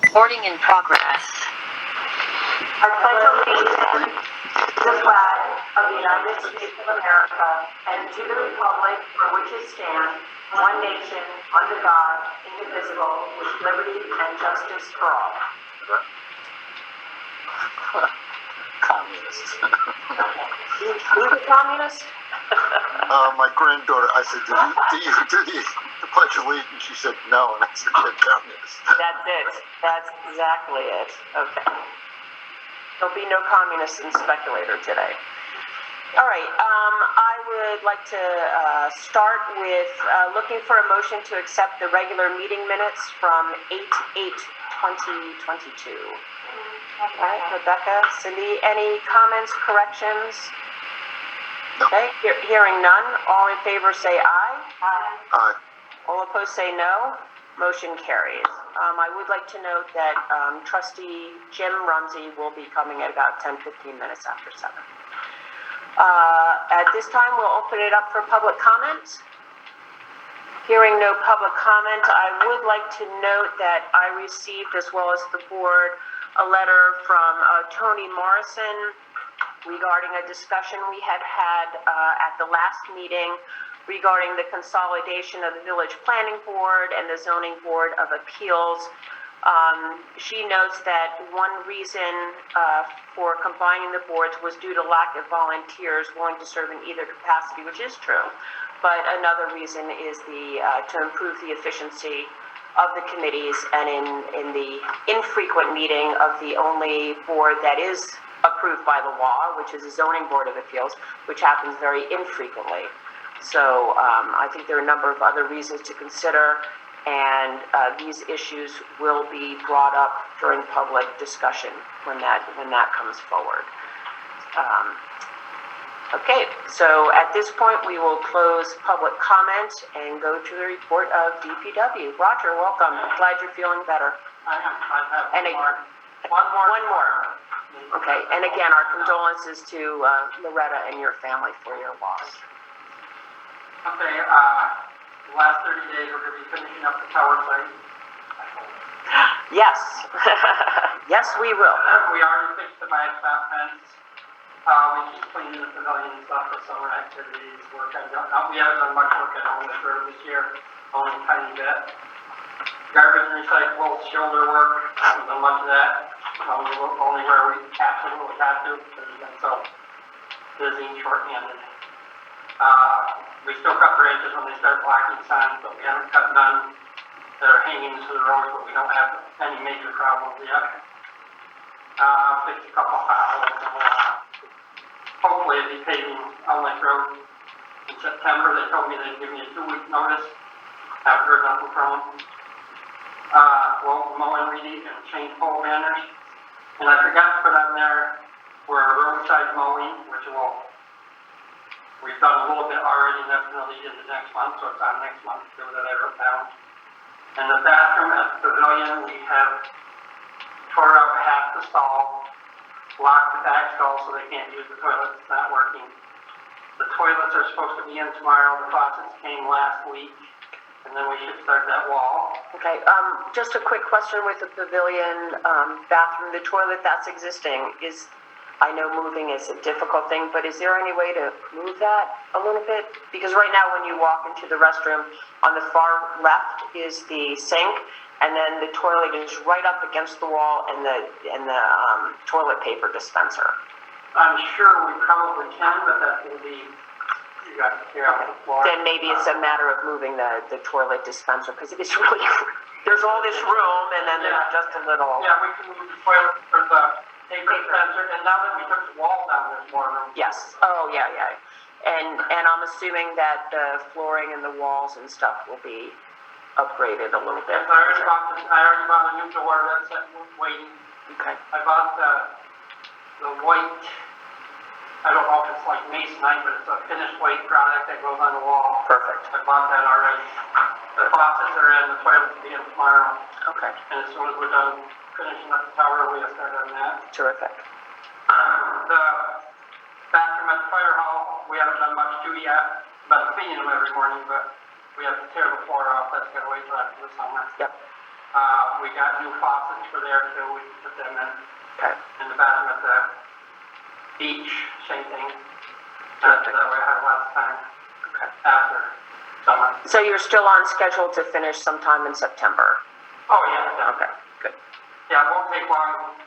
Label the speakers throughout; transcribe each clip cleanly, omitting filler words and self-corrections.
Speaker 1: Recording in progress.
Speaker 2: I pledge allegiance to the flag of the United States of America and to the republic for which it stands, one nation, under God, indivisible, with liberty and justice for all.
Speaker 3: Communist.
Speaker 2: Who's a communist?
Speaker 3: My granddaughter, I said, do you do the Pledge of Allegiance? She said, no, and I said, you're communist.
Speaker 2: That's it. That's exactly it. Okay. There'll be no communists in Speculator today. All right. I would like to start with looking for a motion to accept the regular meeting minutes from 8/8/2022. All right, Rebecca, Cindy, any comments, corrections?
Speaker 3: No.
Speaker 2: Okay, hearing none. All in favor say aye.
Speaker 3: Aye.
Speaker 2: All opposed say no. Motion carries. I would like to note that Trustee Jim Rumsey will be coming at about 10-15 minutes after 7. At this time, we'll open it up for public comment. Hearing no public comment, I would like to note that I received, as well as the board, a letter from Tony Morrison regarding a discussion we had at the last meeting regarding the consolidation of the Village Planning Board and the Zoning Board of Appeals. She notes that one reason for combining the boards was due to lack of volunteers willing to serve in either capacity, which is true. But another reason is to improve the efficiency of the committees, and in the infrequent meeting of the only board that is approved by the law, which is the Zoning Board of Appeals, which happens very infrequently. So I think there are a number of other reasons to consider, and these issues will be brought up during public discussion when that comes forward. Okay, so at this point we will close public comment and go to the report of DPW. Roger, welcome. I'm glad you're feeling better.
Speaker 4: I have
Speaker 2: And
Speaker 4: one more.
Speaker 2: Okay, and again, our condolences to Loretta and your family for your loss.
Speaker 4: Okay, the last 30 days we're going to be finishing up the tower site.
Speaker 2: Yes, yes we will.
Speaker 4: We already fixed the backstop fence. We keep cleaning the pavilion and stuff for summer activities. We haven't done much work at home this year, only a tiny bit. Garbage and recycle, shoulder work, haven't done much of that. Only where we absolutely have to, because we've been so busy and short-handed. We still cut branches when they start blocking signs, but we haven't cut none that are hanging to the roads, but we don't have any major problems yet. Fixed a couple potholes, and hopefully it'll be paving on Lake Road in September. They told me they'd give me a 2-week notice. Haven't heard nothing from them. We'll mow and weed and change pole banners. And I forgot to put on there for roadside mowing, which we've done a little bit already, and that's going to lead into next month, so it's on next month too that I wrote down. And the bathroom at the pavilion, we have tore up half the stall, locked the back stall so they can't use the toilet. It's not working. The toilets are supposed to be in tomorrow. The faucets came last week, and then we should start that wall.
Speaker 2: Okay, just a quick question with the pavilion bathroom. The toilet that's existing I know moving is a difficult thing, but is there any way to move that a little bit? Because right now when you walk into the restroom, on the far left is the sink, and then the toilet is right up against the wall and the toilet paper dispenser.
Speaker 4: I'm sure we probably can, but that will be, you got to tear out the floor.
Speaker 2: Then maybe it's a matter of moving the toilet dispenser, because it's really, there's all this room and then there's just a little.
Speaker 4: Yeah, we can move the toilet or the paper dispenser, and now that we took the wall down, there's more room.
Speaker 2: Yes. Oh, yeah. And I'm assuming that the flooring and the walls and stuff will be upgraded a little bit.
Speaker 4: Yes, I already bought a new door that's waiting.
Speaker 2: Okay.
Speaker 4: I bought the white, I don't know if it's like masonite, but it's a finished white product that goes on the wall.
Speaker 2: Perfect.
Speaker 4: I bought that already. The faucets are in, the toilet will be in tomorrow.
Speaker 2: Okay.
Speaker 4: And as soon as we're done finishing up the tower, we'll start on that.
Speaker 2: Terrific.
Speaker 4: The bathroom at the fire hall, we haven't done much to yet. Been cleaning them every morning, but we have to tear the floor off. That's got to wait till after the summer.
Speaker 2: Yep.
Speaker 4: We got new faucets for there too, we put them in.
Speaker 2: Okay.
Speaker 4: In the bathroom at the beach, same thing. That way I have lots of time
Speaker 2: Okay.
Speaker 4: after summer.
Speaker 2: So you're still on schedule to finish sometime in September?
Speaker 4: Oh, yeah,
Speaker 2: Okay, good.
Speaker 4: yeah, it won't take long.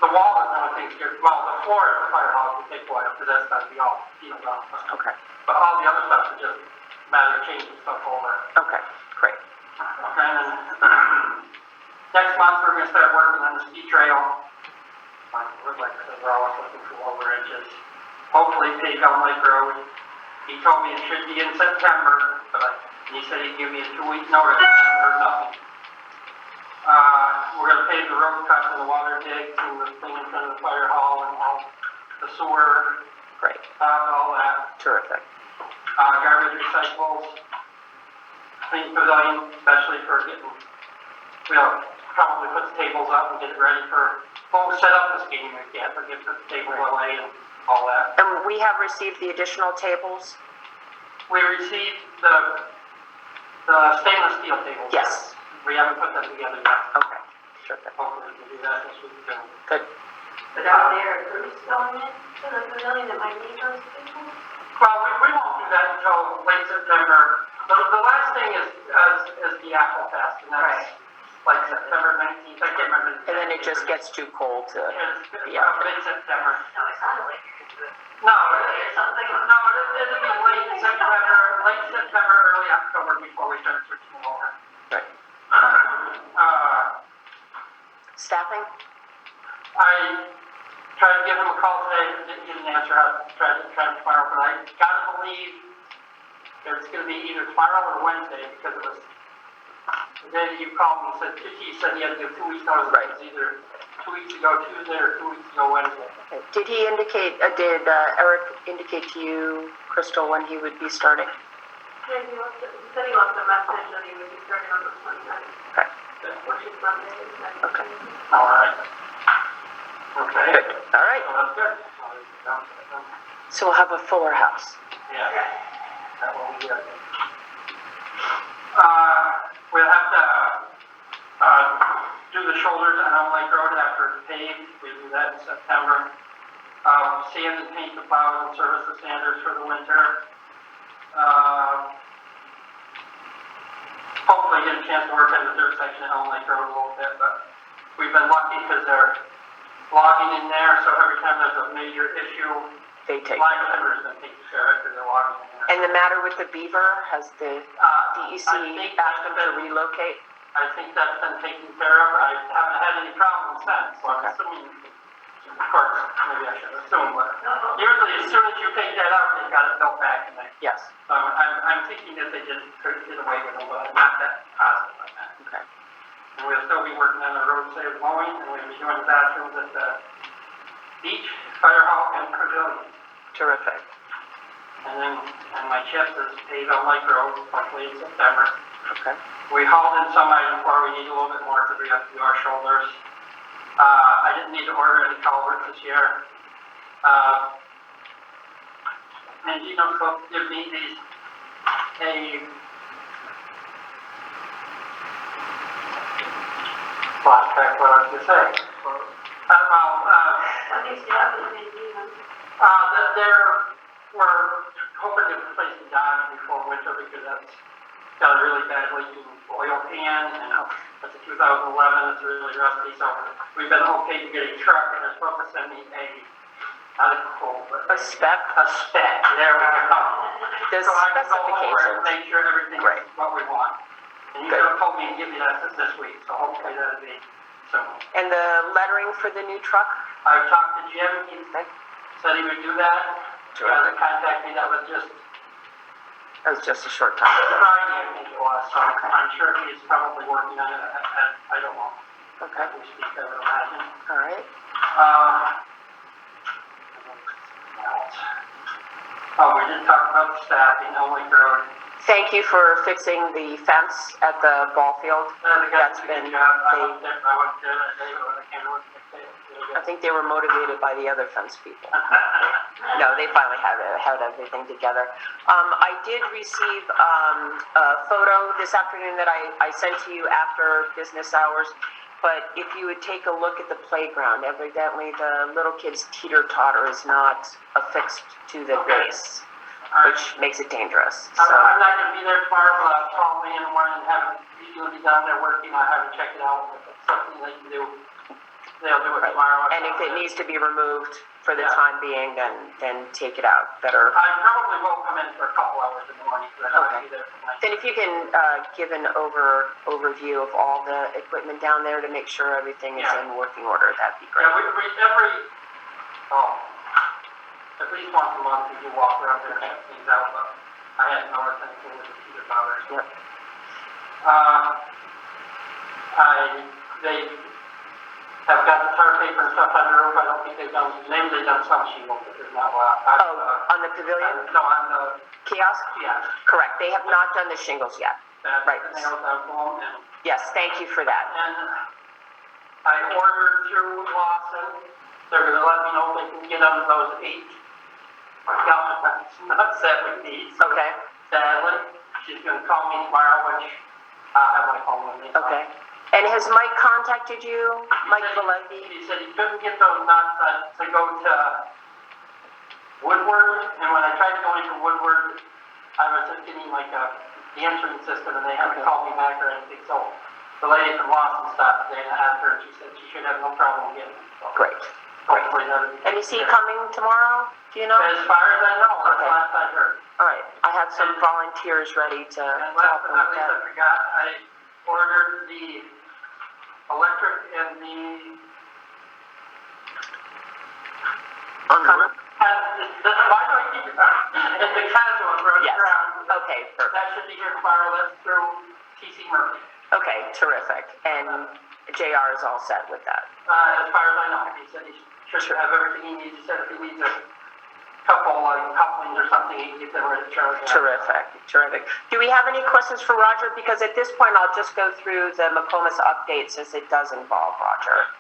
Speaker 4: The wall is one of the things here, well, the floor at the fire hall will take a while, because that's got to be all sealed up.
Speaker 2: Okay.
Speaker 4: But all the other stuff is just a matter of changing stuff over.
Speaker 2: Okay, great.
Speaker 4: Okay, and then next month we're gonna start working on the ski trail. Like I said, we're always looking for over inches. Hopefully take on Lake Road. He told me it should be in September, he said he'd give me a 2-week notice, and I heard nothing. We're gonna pave the road cuts and the water digs and the thing in front of the fire hall and all the sewer,
Speaker 2: Great.
Speaker 4: all that.
Speaker 2: Terrific.
Speaker 4: Garbage recyclables, clean pavilion, especially for getting, we'll probably put the tables up and get it ready for, we'll set up this game if you have to get the table away and all that.
Speaker 2: And we have received the additional tables?
Speaker 4: We received the stainless steel tables.
Speaker 2: Yes.
Speaker 4: We haven't put them together yet.
Speaker 2: Okay, terrific.
Speaker 4: Hopefully we can do that this week too.
Speaker 2: Good.
Speaker 1: But out there, Bruce going in to the pavilion that might need those people?
Speaker 4: Well, we won't do that until late September. The last thing is the Apple Fest, and that's like September 19th. I can't remember.
Speaker 2: And then it just gets too cold to,
Speaker 4: Yeah, mid-September.
Speaker 1: No, it sounded like you could do it.
Speaker 4: No,
Speaker 1: Something.
Speaker 4: it'll be late September, early October before we start switching them over.
Speaker 2: right. Staffing?
Speaker 4: I tried to give him a call today, didn't get an answer. I tried to try him tomorrow, but I gotta believe it's gonna be either tomorrow or Wednesday, because it was the day that you called me and said, he said he had to give 2 weeks notice.
Speaker 2: Right.
Speaker 4: It was either 2 weeks ago Tuesday or 2 weeks ago Wednesday.
Speaker 2: Okay. Did he indicate, did Eric indicate to you, Crystal, when he would be starting?
Speaker 1: Yeah, he said he left a message that he would be starting on the 29th,
Speaker 2: Okay.
Speaker 1: which is Monday.
Speaker 2: Okay.
Speaker 4: All right. Okay.
Speaker 2: Good. All right.
Speaker 4: So that's good.
Speaker 2: So we'll have a fuller house.
Speaker 4: Yeah. That will be good. We'll have to do the shoulders on Elm Lake Road after it's paved. We do that in September. Sand and paint the plows and service the sanders for the winter. Hopefully get a chance to work on the dirt section of Elm Lake Road a little bit, but we've been lucky because they're logging in there, so every time there's a major issue,
Speaker 2: They take.
Speaker 4: line members have been taking care of it because they're logging in there.
Speaker 2: And the matter with the beaver, has the DEC
Speaker 4: I think
Speaker 2: asked them to
Speaker 4: that's
Speaker 2: relocate?
Speaker 4: I think that's been taken care of. I haven't had any problems since, so I'm
Speaker 2: Okay.
Speaker 4: assuming, of course, maybe I should assume, but usually as soon as you take that out, they've got it built back in there.
Speaker 2: Yes.
Speaker 4: So I'm thinking that they just did away with them, but I'm not that positive on that.
Speaker 2: Okay.
Speaker 4: And we'll still be working on the road safe mowing, and we'll be doing the bathrooms at the beach, fire hall, and pavilion.
Speaker 2: Terrific.
Speaker 4: And then, and my chips is paved on Lake Road, hopefully in September.
Speaker 2: Okay.
Speaker 4: We hauled in some items where we need a little bit more because we have to do our shoulders. I didn't need to order any culverts this year. And you know, so give me these, lost track what I was gonna say.
Speaker 1: What needs to happen in Indiana?
Speaker 4: We're hoping to replace the Dodge before winter because that's got a really bad leaking oil pan, and it's a 2011, it's really rusty, so we've been okay to get a truck, and they're supposed to send me not a quote, but
Speaker 2: A spec?
Speaker 4: a spec, there we go.
Speaker 2: The
Speaker 4: So I can go over and
Speaker 2: specifications.
Speaker 4: make sure everything
Speaker 2: Great.
Speaker 4: is what we want. And you
Speaker 2: Good.
Speaker 4: could have told me to give me that this week, so hopefully that'll be soon.
Speaker 2: And the lettering for the new truck?
Speaker 4: I've talked to Jim, he
Speaker 2: Okay.
Speaker 4: said he would do that. He hasn't contacted me, that was just
Speaker 2: That was just a short time.
Speaker 4: Friday, I think it was, so I'm sure he's probably working on it, I don't know.
Speaker 2: Okay.
Speaker 4: We speak, I would imagine.
Speaker 2: All right.
Speaker 4: Oh, we did talk about the staffing, Elm Lake Road.
Speaker 2: Thank you for fixing the fence at the ball field.
Speaker 4: The guys
Speaker 2: That's
Speaker 4: did a
Speaker 2: been,
Speaker 4: good job. I
Speaker 2: they,
Speaker 4: went there that day, but I can't remember what they did.
Speaker 2: I think they were motivated by the other fence people. No, they finally had everything together. I did receive a photo this afternoon that I sent to you after business hours. But if you would take a look at the playground, evidently the little kid's teeter-totter is not affixed to the base, which makes it dangerous. So.
Speaker 4: I'm not gonna be there tomorrow, but I'll call me in the morning and have it, he's gonna be down there working, I'll have him check it out. If it's something they can do, they'll do it tomorrow.
Speaker 2: And if it needs to be removed for the time being, then take it out. Better.
Speaker 4: I probably will come in for a couple hours in the morning, because I know I'll be there for my.
Speaker 2: Then if you can give an overview of all the equipment down there to make sure everything is in working order, that'd be great.
Speaker 4: Yeah, at least once a month we do walk around there and check things out, but I hadn't noticed anything with the teeter totters.
Speaker 2: Yep.
Speaker 4: They have got the tar paper and stuff on the roof. I don't think they've done, maybe they've done some shingles, but there's not a lot.
Speaker 2: On the pavilion?
Speaker 4: No, on the
Speaker 2: Kiosk?
Speaker 4: kiosk.
Speaker 2: Correct. They have not done the shingles yet. Right.
Speaker 4: The nails down for them, and
Speaker 2: Yes, thank you for that.
Speaker 4: I ordered through Lawson. They're gonna let me know if they can get under those 8 gallons, not 7 each.
Speaker 2: Okay.
Speaker 4: Sadly, she's gonna call me tomorrow, which I'll have my phone with me.
Speaker 2: Okay. And has Mike contacted you? Mike Valenti?
Speaker 4: He said he couldn't get those nuts to go to Woodward, and when I tried to go into Woodward, I was just getting like the answering system, and they haven't called me back or anything, so the lady from Lawson stopped today and I asked her, and she said she should have no problem getting them. So
Speaker 2: Great.
Speaker 4: hopefully that'll be.
Speaker 2: And is he coming tomorrow? Do you know?
Speaker 4: As far as I know, that's the last I heard.
Speaker 2: All right. I have some volunteers ready to
Speaker 4: And
Speaker 2: help
Speaker 4: last
Speaker 2: him
Speaker 4: but not
Speaker 2: with
Speaker 4: least, I
Speaker 2: that.
Speaker 4: forgot, I ordered the electric and the,
Speaker 3: Conduit.
Speaker 4: why do I keep it, and the conduit runs
Speaker 2: Yes.
Speaker 4: around.
Speaker 2: Okay, perfect.
Speaker 4: That should be here tomorrow, that's through TC Murphy.
Speaker 2: Okay, terrific. And JR is all set with that.
Speaker 4: As far as I know, he said he should have everything he needs, he said if he needs a couple, like couplings or something, he can get them ready to charge.
Speaker 2: Terrific, terrific. Do we have any questions for Roger? Because at this point, I'll just go through the McComas update since it does involve Roger.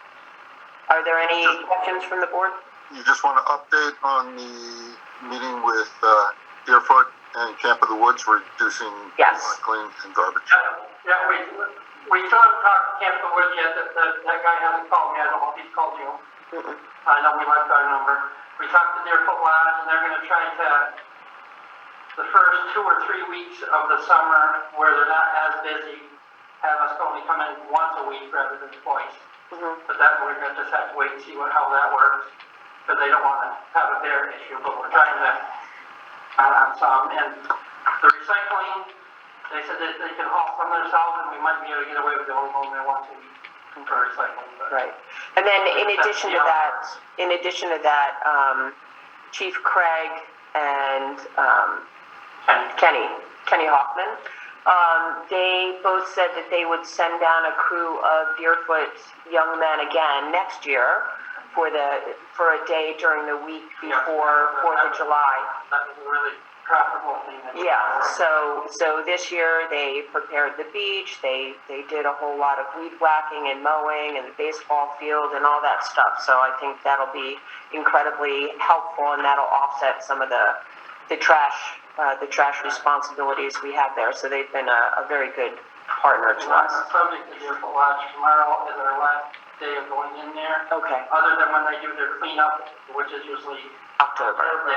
Speaker 2: Are there any questions from the board?
Speaker 3: You just want to update on the meeting with Deerfoot and Camp of the Woods, reducing
Speaker 2: Yes.
Speaker 3: recycling and garbage.
Speaker 4: Yeah, we still haven't talked to Camp of the Woods yet, that guy hasn't called me, I don't know if he's called you. I know we left our number. We talked to Deerfoot Lodge, and they're gonna try to, the first 2 or 3 weeks of the summer, where they're not as busy, have us only come in once a week rather than twice. But that, we're gonna just have to wait and see how that works, because they don't wanna have a bear issue, but we're trying to, on some, and the recycling, they said that they can haul some themselves, and we might be able to get away with only going there once a week for recycling, but.
Speaker 2: Right. And then in addition to that, Chief Craig and Kenny Hoffman, they both said that they would send down a crew of Deerfoot young men again next year for a day during the week before 4th of July.
Speaker 4: That was a really profitable thing.
Speaker 2: Yeah, so this year they prepared the beach, they did a whole lot of weed whacking and mowing and the baseball field and all that stuff. So I think that'll be incredibly helpful, and that'll offset some of the trash responsibilities we have there. So they've been a very good partner to us.
Speaker 4: Subject to Deerfoot Lodge, tomorrow is our last day of going in there.
Speaker 2: Okay,
Speaker 4: Other than when they do their cleanup, which is usually.
Speaker 2: October.
Speaker 4: Okay.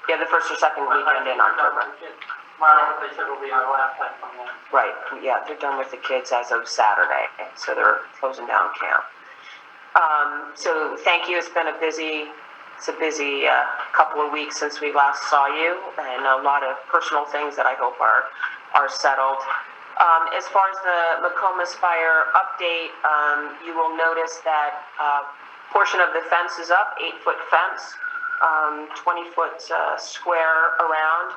Speaker 2: Yeah, the first or second weekend in October.
Speaker 4: Tomorrow, they said will be our last time from there.
Speaker 2: Right, yeah, they're done with the kids as of Saturday, so they're closing down camp. So thank you, it's been a busy couple of weeks since we last saw you, and a lot of personal things that I hope are settled. As far as the McComas fire update, you will notice that portion of the fence is up, 8-foot fence, 20-foot square around.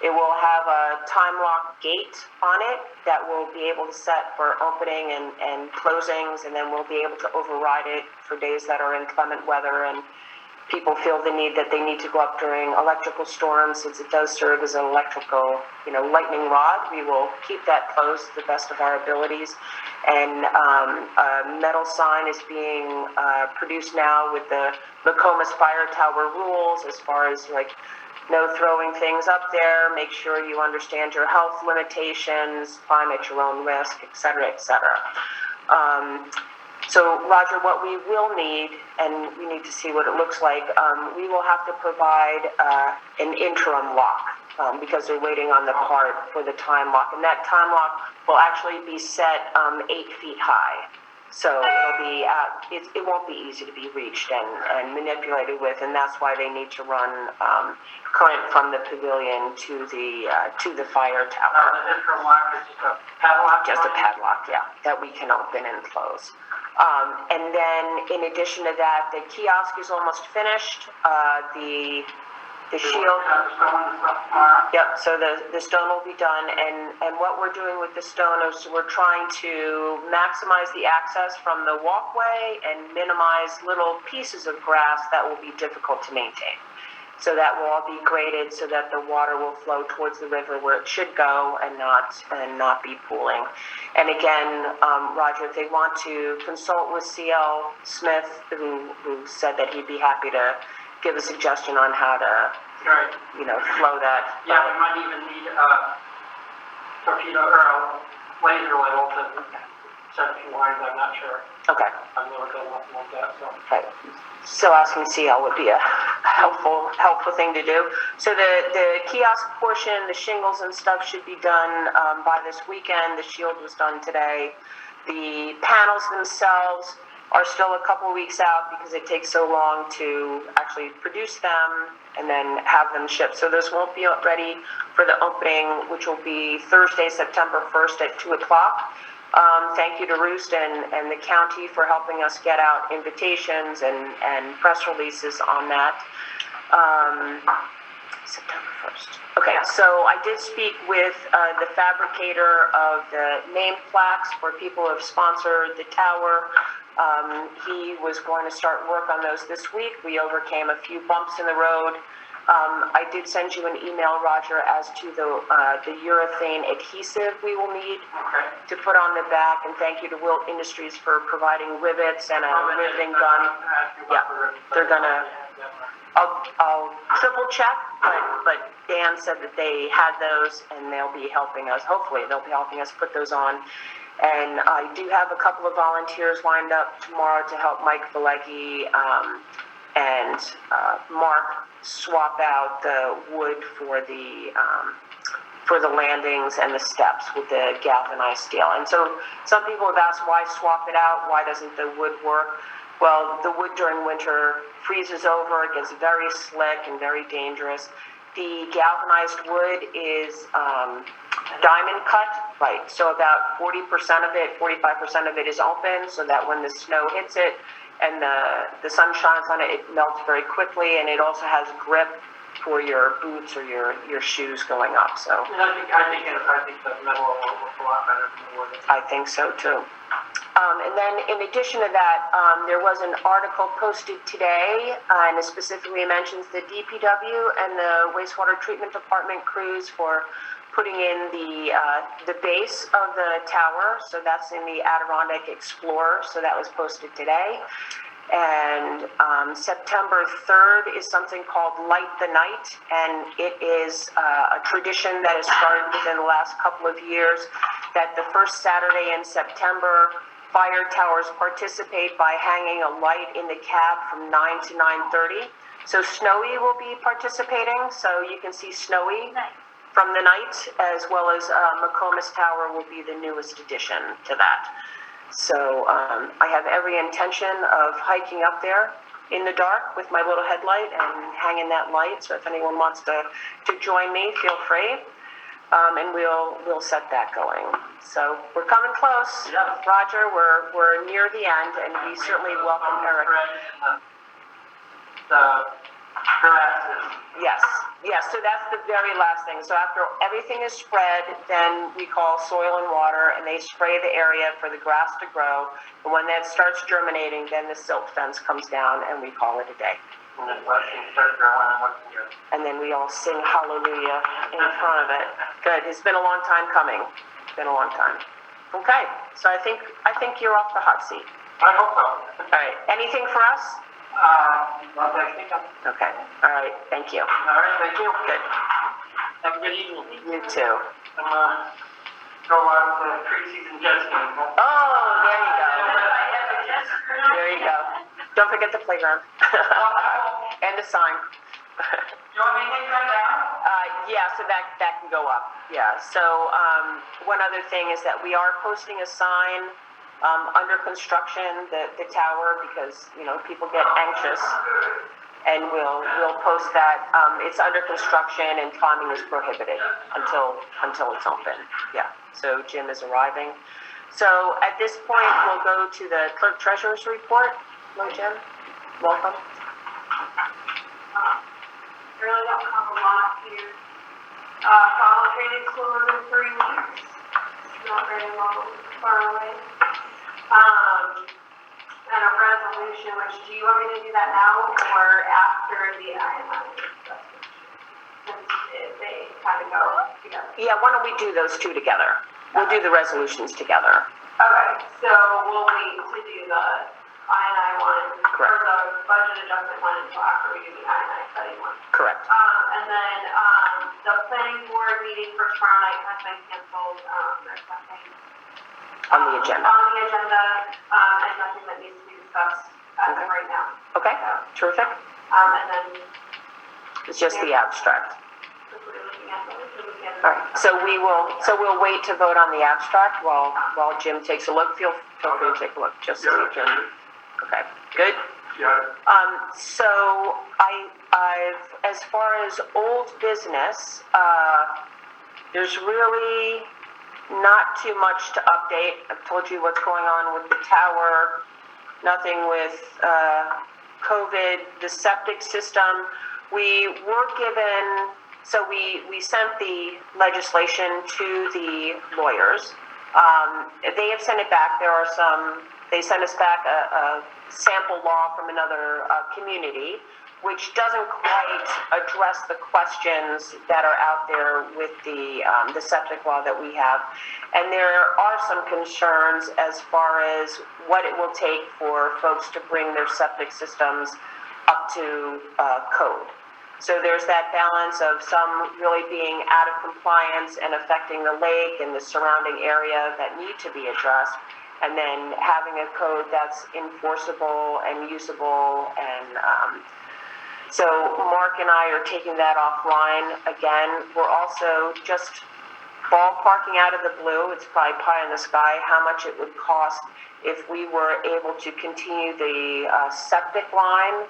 Speaker 2: It will have a time lock gate on it that we'll be able to set for opening and closings, and then we'll be able to override it for days that are inclement weather. And people feel the need that they need to go up during electrical storms, since it does serve as an electrical, lightning rod. We will keep that closed to the best of our abilities. And a metal sign is being produced now with the McComas Fire Tower rules, as far as no throwing things up there, make sure you understand your health limitations, climb at your own risk, et cetera, et cetera. So, Roger, what we will need, and we need to see what it looks like, we will have to provide an interim lock because they're waiting on the part for the time lock. And that time lock will actually be set 8 feet high. So it'll be, it won't be easy to be reached and manipulated with, and that's why they need to run current from the pavilion to the fire tower.
Speaker 4: The interim lock is just a padlock?
Speaker 2: Just a padlock, yeah, that we can open and close. And then in addition to that, the kiosk is almost finished. The shield. Yep, so the stone will be done, and what we're doing with the stone is we're trying to maximize the access from the walkway and minimize little pieces of grass that will be difficult to maintain. So that will all be graded so that the water will flow towards the river where it should go and not be pooling. And again, Roger, if they want to consult with C.L. Smith, who said that he'd be happy to give a suggestion on how to,
Speaker 4: Right.
Speaker 2: flow that.
Speaker 4: Yeah, we might even need a torpedo or a laser ladle to set a few lines, I'm not sure.
Speaker 2: Okay.
Speaker 4: I've never done nothing like that, so.
Speaker 2: Right. So asking CL would be a helpful thing to do. So the kiosk portion, the shingles and stuff should be done by this weekend. The shield was done today. The panels themselves are still a couple weeks out because it takes so long to actually produce them and then have them shipped. So those won't be ready for the opening, which will be Thursday, September 1st at 2 o'clock. Thank you to Roost and the county for helping us get out invitations and press releases on that. September 1st. Okay, so I did speak with the fabricator of the name plaques for people who have sponsored the tower. He was going to start work on those this week. We overcame a few bumps in the road. I did send you an email, Roger, as to the urethane adhesive we will need to put on the back. And thank you to Wilt Industries for providing rivets and a riveting gun. Yeah, they're gonna. I'll triple check, but Dan said that they had those and they'll be helping us. Hopefully, they'll be helping us put those on. And I do have a couple of volunteers lined up tomorrow to help Mike Valecki and Mark swap out the wood for the landings and the steps with the galvanized steel. And so some people have asked, why swap it out? Why doesn't the wood work? Well, the wood during winter freezes over, it gets very slick and very dangerous. The galvanized wood is diamond cut, right? So about 40% of it, 45% of it is open, so that when the snow hits it and the sun shines on it, it melts very quickly, and it also has grip for your boots or your shoes going up. So
Speaker 4: I think the metal will work a lot better than the wood.
Speaker 2: I think so too. And then in addition to that, there was an article posted today, and it specifically mentions the DPW and the wastewater treatment department crews for putting in the base of the tower. So that's in the Adirondack Explorer. So that was posted today. And September 3rd is something called Light the Night, and it is a tradition that has started within the last couple of years, that the first Saturday in September, fire towers participate by hanging a light in the cab from 9 to 9:30. So Snowy will be participating, so you can see Snowy from the night, as well as McComas Tower will be the newest addition to that. So I have every intention of hiking up there in the dark with my little headlight and hanging that light. So if anyone wants to join me, feel free. And we'll set that going. So we're coming close.
Speaker 4: Yeah.
Speaker 2: Roger, we're near the end, and we certainly welcome Eric.
Speaker 4: The grasses.
Speaker 2: Yes, so that's the very last thing. So after everything is spread, then we call soil and water, and they spray the area for the grass to grow. And when that starts germinating, then the silt fence comes down, and we call it a day.
Speaker 4: and then let things start growing and looking good.
Speaker 2: And then we all sing hallelujah in front of it. Good. It's been a long time coming. It's been a long time. Okay. So I think you're off the hot seat.
Speaker 4: I hope so.
Speaker 2: All right. Anything for us?
Speaker 4: Not that I think of.
Speaker 2: Okay. All right. Thank you.
Speaker 4: All right, thank you.
Speaker 2: Good.
Speaker 4: Have a good evening.
Speaker 2: You too.
Speaker 4: I'm go out to pre-season jet skiing.
Speaker 2: Oh, there you go. There you go. Don't forget the playground. And the sign.
Speaker 4: You want me to take that down?
Speaker 2: Yeah, so that can go up. Yeah, so one other thing is that we are posting a sign under construction, the tower, because, people get anxious. And we'll post that. It's under construction and climbing is prohibited until it's open. Yeah, so Jim is arriving. So at this point, we'll go to the clerk treasurer's report. Hello, Jim. Welcome.
Speaker 1: Really don't have a lot here. Follow training school is in 3 weeks. Not very long, far away. And a resolution, which do you want me to do that now or after the IMI? Since they kind of go together.
Speaker 2: Yeah, why don't we do those two together? We'll do the resolutions together.
Speaker 1: Okay, so we'll wait to do the INI one.
Speaker 2: Correct.
Speaker 1: Or the budget adjustment one until after we do the INI study one.
Speaker 2: Correct.
Speaker 1: And then, the planning board meeting for tomorrow night has been canceled. There's nothing
Speaker 2: On the agenda.
Speaker 1: on the agenda, and nothing that needs to be discussed as of right now.
Speaker 2: Okay, terrific.
Speaker 1: And then,
Speaker 2: It's just the abstract.
Speaker 1: if we're looking at those, we can.
Speaker 2: All right, so we'll wait to vote on the abstract while Jim takes a look. Feel free to take a look, just so we can. Okay, good.
Speaker 4: Yeah.
Speaker 2: So I've, as far as old business, there's really not too much to update. I've told you what's going on with the tower, nothing with COVID, the septic system. We were given, so we sent the legislation to the lawyers. They have sent it back. They sent us back a sample law from another community, which doesn't quite address the questions that are out there with the septic law that we have. And there are some concerns as far as what it will take for folks to bring their septic systems up to code. So there's that balance of some really being out of compliance and affecting the lake and the surrounding area that need to be addressed, and then having a code that's enforceable and usable. And so Mark and I are taking that offline. Again, we're also just ballparking out of the blue. It's probably pie in the sky how much it would cost if we were able to continue the septic line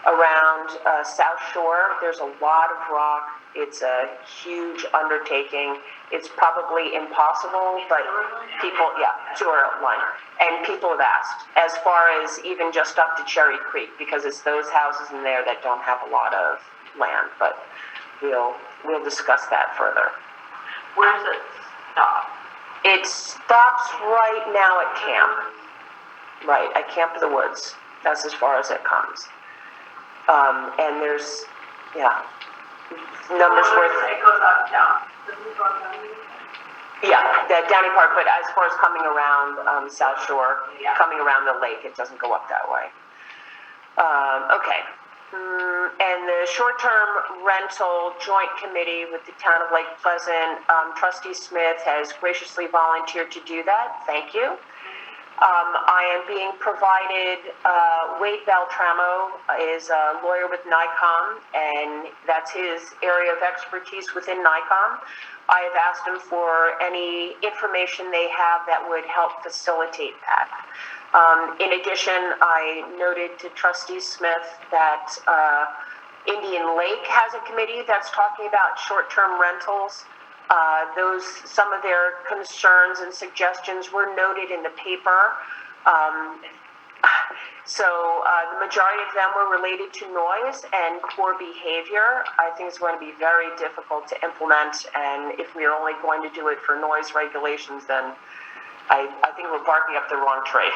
Speaker 2: around South Shore. There's a lot of rock. It's a huge undertaking. It's probably impossible, but people, sewer line. And people have asked, as far as even just up to Cherry Creek, because it's those houses in there that don't have a lot of land, but we'll discuss that further.
Speaker 1: Where does it stop?
Speaker 2: It stops right now at camp. Right, at Camp of the Woods. That's as far as it comes. And there's, numbers worth.
Speaker 1: It goes up, down. Doesn't it go up, down?
Speaker 2: Yeah, the Downey Park, but as far as coming around South Shore,
Speaker 1: Yeah.
Speaker 2: coming around the lake, it doesn't go up that way. Okay. And the short-term rental joint committee with the town of Lake Pleasant, Trustee Smith has graciously volunteered to do that. Thank you. I am being provided, Wade Beltramo is a lawyer with NICOM, and that's his area of expertise within NICOM. I have asked him for any information they have that would help facilitate that. In addition, I noted to Trustee Smith that Indian Lake has a committee that's talking about short-term rentals. Some of their concerns and suggestions were noted in the paper. So the majority of them were related to noise and poor behavior. I think it's going to be very difficult to implement, and if we are only going to do it for noise regulations, then I think we're barking up the wrong tree.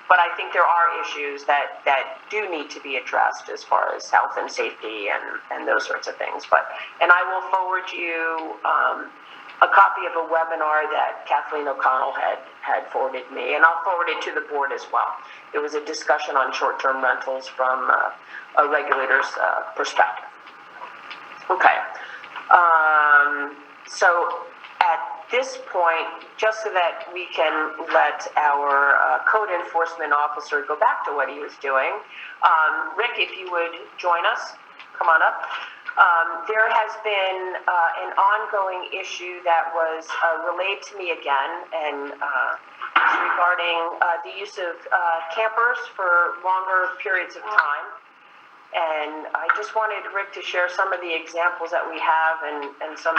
Speaker 2: But I think there are issues that do need to be addressed as far as health and safety and those sorts of things. And I will forward you a copy of a webinar that Kathleen O'Connell had forwarded me, and I'll forward it to the board as well. There was a discussion on short-term rentals from a regulator's perspective. Okay. So at this point, just so that we can let our code enforcement officer go back to what he was doing, Rick, if you would join us, come on up. There has been an ongoing issue that was relayed to me again, and it's regarding the use of campers for longer periods of time. And I just wanted Rick to share some of the examples that we have and some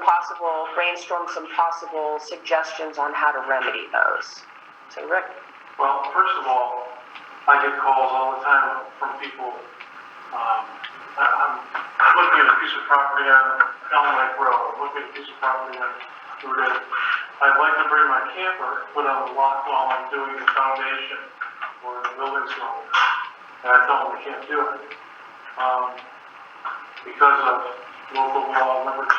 Speaker 2: possible, brainstorm some possible suggestions on how to remedy those. So Rick.
Speaker 5: Well, first of all, I get calls all the time from people. I'm looking at a piece of property on Elm Lake Road, I'm looking at a piece of property on Route 8. I'd like to bring my camper, put on the lot while I'm doing the foundation or the building's going. And I tell them I can't do it. Because of local law number 2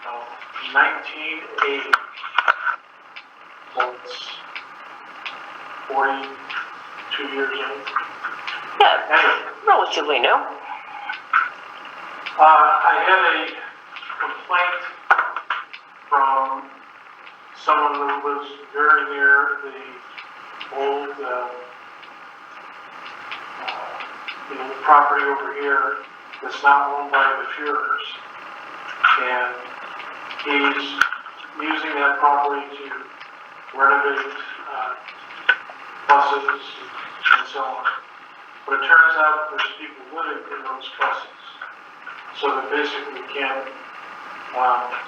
Speaker 5: of 1980. So it's 42 years old.
Speaker 2: Yeah,
Speaker 5: Anyway.
Speaker 2: relatively new.
Speaker 5: I had a complaint from someone who was very near the old, property over here that's not owned by the Fuhrers. And he's using that property to renovate buses and so on. But it turns out there's people living in those buses. So they basically can't.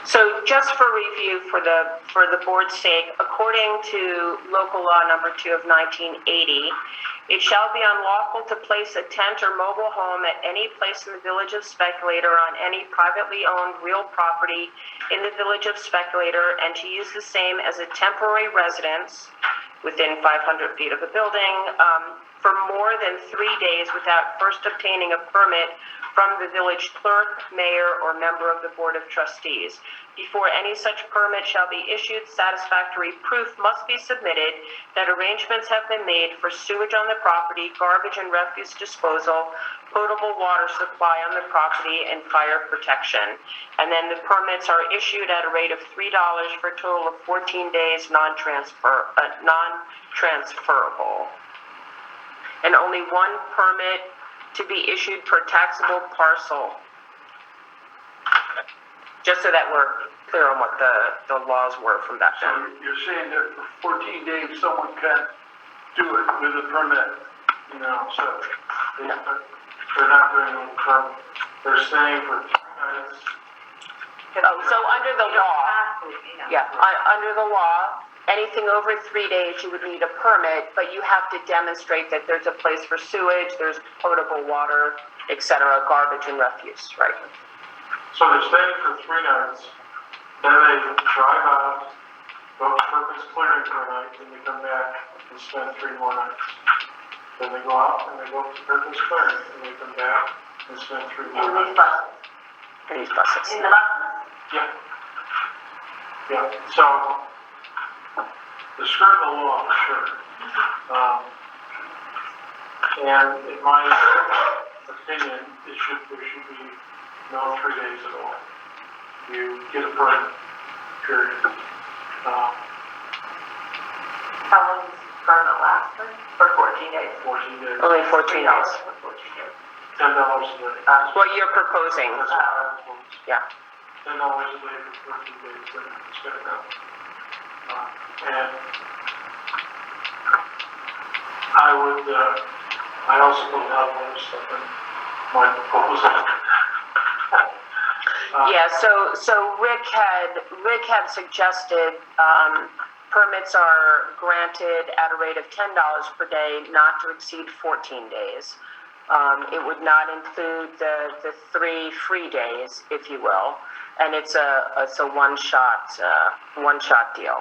Speaker 2: So just for review, for the board's sake, according to local law number 2 of 1980, it shall be unlawful to place a tent or mobile home at any place in the village of Speculator on any privately owned real property in the village of Speculator, and to use the same as a temporary residence within 500 feet of a building for more than 3 days without first obtaining a permit from the village clerk, mayor, or member of the Board of Trustees. Before any such permit shall be issued, satisfactory proof must be submitted that arrangements have been made for sewage on the property, garbage and refuse disposal, potable water supply on the property, and fire protection. And then the permits are issued at a rate of $3 for a total of 14 days, non-transferable. And only one permit to be issued per taxable parcel. Just so that we're clear on what the laws were from back
Speaker 5: So
Speaker 2: then.
Speaker 5: you're saying that for 14 days someone can do it with a permit, so they're not doing it with a permit. They're staying for 3 nights.
Speaker 2: Oh, so under the law, under the law, anything over 3 days you would need a permit, but you have to demonstrate that there's a place for sewage, there's potable water, etc., garbage and refuse, right?
Speaker 5: So they're staying for 3 nights, then they drive out, go to Perkins Clearing for a night, then they come back and spend 3 more nights. Then they go out and they go to Perkins Clearing, and they come back and spend 3 more nights.
Speaker 2: In these buses.
Speaker 1: In the buses.
Speaker 5: Yeah. Yeah, so, the skirt of the law, for sure. And in my opinion, there should be no 3 days at all. You get a permit, period.
Speaker 1: How long does the permit last for? 14 days.
Speaker 5: 14 days.
Speaker 2: Only 14 days.
Speaker 1: For 14 days.
Speaker 5: $10 a day.
Speaker 2: That's what you're proposing.
Speaker 5: That's what I propose.
Speaker 2: Yeah.
Speaker 5: $10 a day for 14 days, then it's gonna go. And I also don't have other stuff in my proposal.
Speaker 2: Yeah, so Rick had suggested permits are granted at a rate of $10 per day, not to exceed 14 days. It would not include the 3 free days, if you will. and it's a one-shot deal.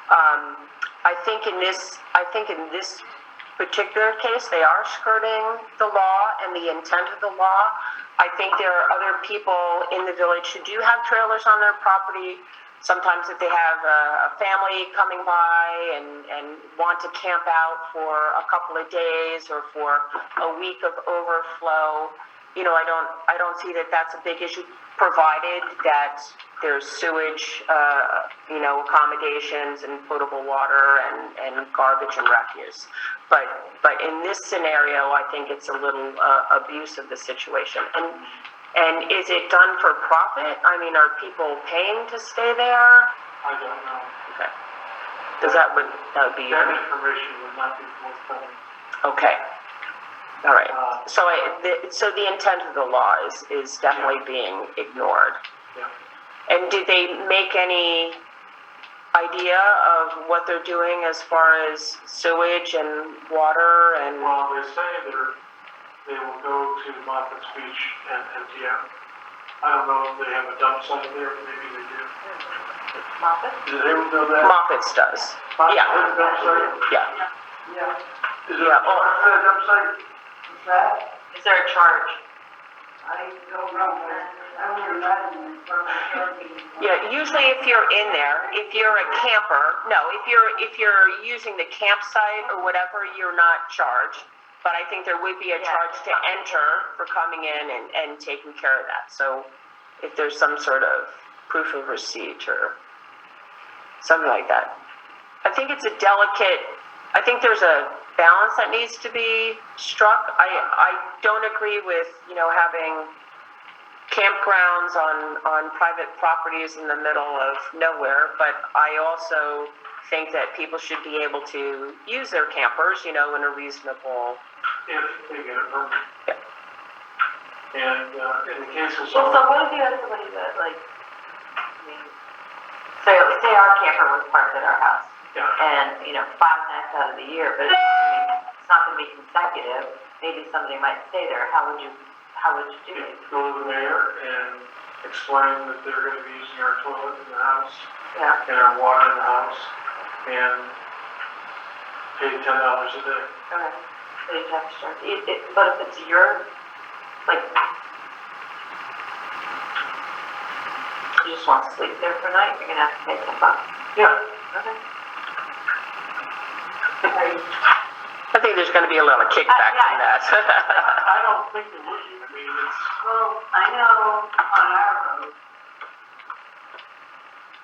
Speaker 2: I think in this particular case, they are skirting the law and the intent of the law. I think there are other people in the village who do have trailers on their property. Sometimes if they have a family coming by and want to camp out for a couple of days or for a week of overflow, I don't see that that's a big issue, provided that there's sewage, accommodations and potable water and garbage and refuse. But in this scenario, I think it's a little abuse of the situation. And is it done for profit? I mean, are people paying to stay there?
Speaker 5: I don't know.
Speaker 2: Okay. That would be...
Speaker 5: That information would not be forthcoming.
Speaker 2: Okay. All right. So the intent of the law is definitely being ignored.
Speaker 5: Yeah.
Speaker 2: And did they make any idea of what they're doing as far as sewage and water and...
Speaker 5: Well, they say they will go to Moffitt's Beach and empty out. I don't know if they have a dump site there, maybe they do.
Speaker 2: Moffett?
Speaker 5: Did they know that?
Speaker 2: Moffitt's does.
Speaker 5: Moffitt
Speaker 2: Yeah.
Speaker 5: has a dump site?
Speaker 2: Yeah.
Speaker 5: Yeah. Is it
Speaker 2: Yeah,
Speaker 5: a charge for that dump site?
Speaker 6: What's that?
Speaker 2: Is there a charge?
Speaker 6: I don't know, I would imagine it's probably charging.
Speaker 2: Yeah, usually if you're in there, if you're a camper, no, if you're using the campsite or whatever, you're not charged. But I think there would be a charge to enter for coming in and taking care of that. So if there's some sort of proof of receipt or something like that. I think it's a delicate, I think there's a balance that needs to be struck. I don't agree with, having campgrounds on private properties in the middle of nowhere, but I also think that people should be able to use their campers, in a reasonable...
Speaker 5: If they get a permit.
Speaker 2: Yeah.
Speaker 5: And in the case of
Speaker 7: Well, so
Speaker 5: someone,
Speaker 7: what if you had somebody that, say our camper was parked at our house,
Speaker 5: yeah,
Speaker 7: and, 5 nights out of the year, but, it's not gonna be consecutive, maybe somebody might stay there, how would you do it?
Speaker 5: go to the mayor and explain that they're gonna be using our toilet in the house
Speaker 7: Yeah,
Speaker 5: and our water in the house and pay $10 a day.
Speaker 7: okay, so you have to start, but if it's your, you just want to sleep there for a night, you're gonna have to pay $10.
Speaker 5: Yeah.
Speaker 7: Okay.
Speaker 2: I think there's going to be a little kickback from that.
Speaker 5: I don't think it would be. I mean, it's,
Speaker 6: Well, I know on our road,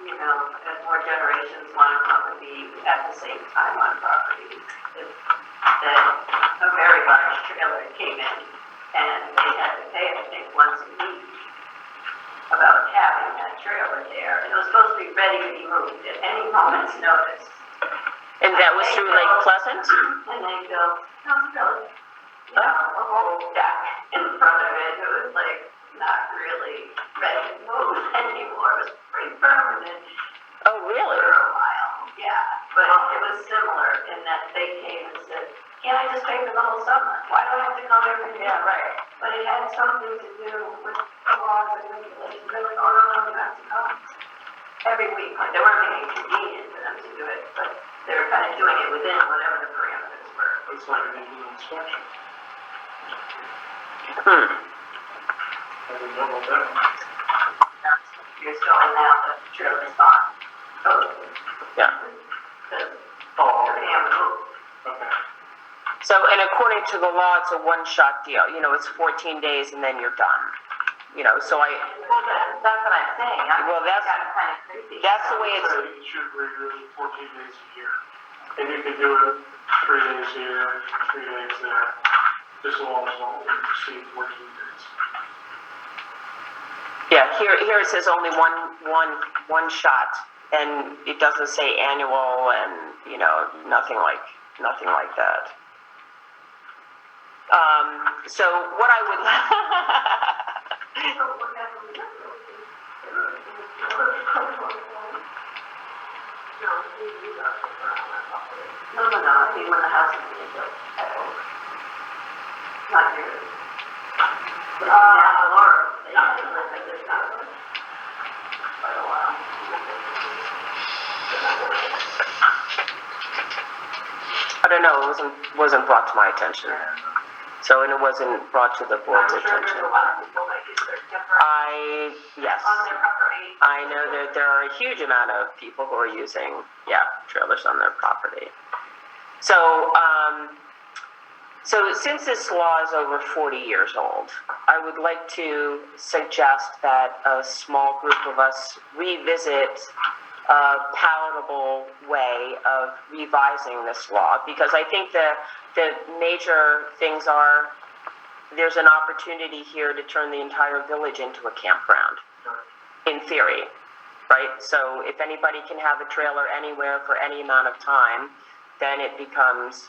Speaker 6: as more generations want to come and be at the same time on properties, that a very large trailer came in and they had to pay, I think, once a week about having that trailer there. And it was supposed to be ready to be moved at any moment's notice.
Speaker 2: And that was through Lake Pleasant?
Speaker 6: And they built, a whole deck in front of it. It was not really ready to move anymore. It was pretty permanent
Speaker 2: Oh, really?
Speaker 6: for a while, yeah. But it was similar in that they came and said, can't I just pay for the whole summer? Why do I have to come every day? Yeah, right. But it had something to do with the laws and regulations. They were you have to come every week. They weren't making it convenient for them to do it, but they were kind of doing it within whatever the parameters were.
Speaker 5: it's like an illegal inspection.
Speaker 2: Hmm.
Speaker 5: I didn't know about that.
Speaker 6: You're still in now, the trailer's gone. Totally.
Speaker 2: Yeah.
Speaker 6: Because
Speaker 5: Oh,
Speaker 6: they haven't moved.
Speaker 5: okay.
Speaker 2: So, and according to the law, it's a one-shot deal. It's 14 days and then you're done. So
Speaker 7: Well, that's what I'm saying,
Speaker 2: Well, that's-
Speaker 7: got kind of creepy.
Speaker 2: that's the way it's...
Speaker 5: So you should renew it 14 days a year. And you can do it 3 days here, 3 days there, just as long as you don't exceed 14 days.
Speaker 2: Yeah, here it says only one shot, and it doesn't say annual and, nothing like that. So what I would...
Speaker 6: No, I mean when the house is being built. Not yours. Down the Laura, they have to live like this house.
Speaker 2: No, it wasn't brought to my attention. So, and it wasn't brought to the board's
Speaker 6: I'm sure there's
Speaker 2: attention.
Speaker 6: a lot of people that use their camper
Speaker 2: Yes.
Speaker 6: on their property.
Speaker 2: I know that there are a huge amount of people who are using, trailers on their property. So, so since this law is over 40 years old, I would like to suggest that a small group of us revisit a palatable way of revising this law, because I think the major things are, there's an opportunity here to turn the entire village into a campground, in theory, right? So if anybody can have a trailer anywhere for any amount of time, then it becomes,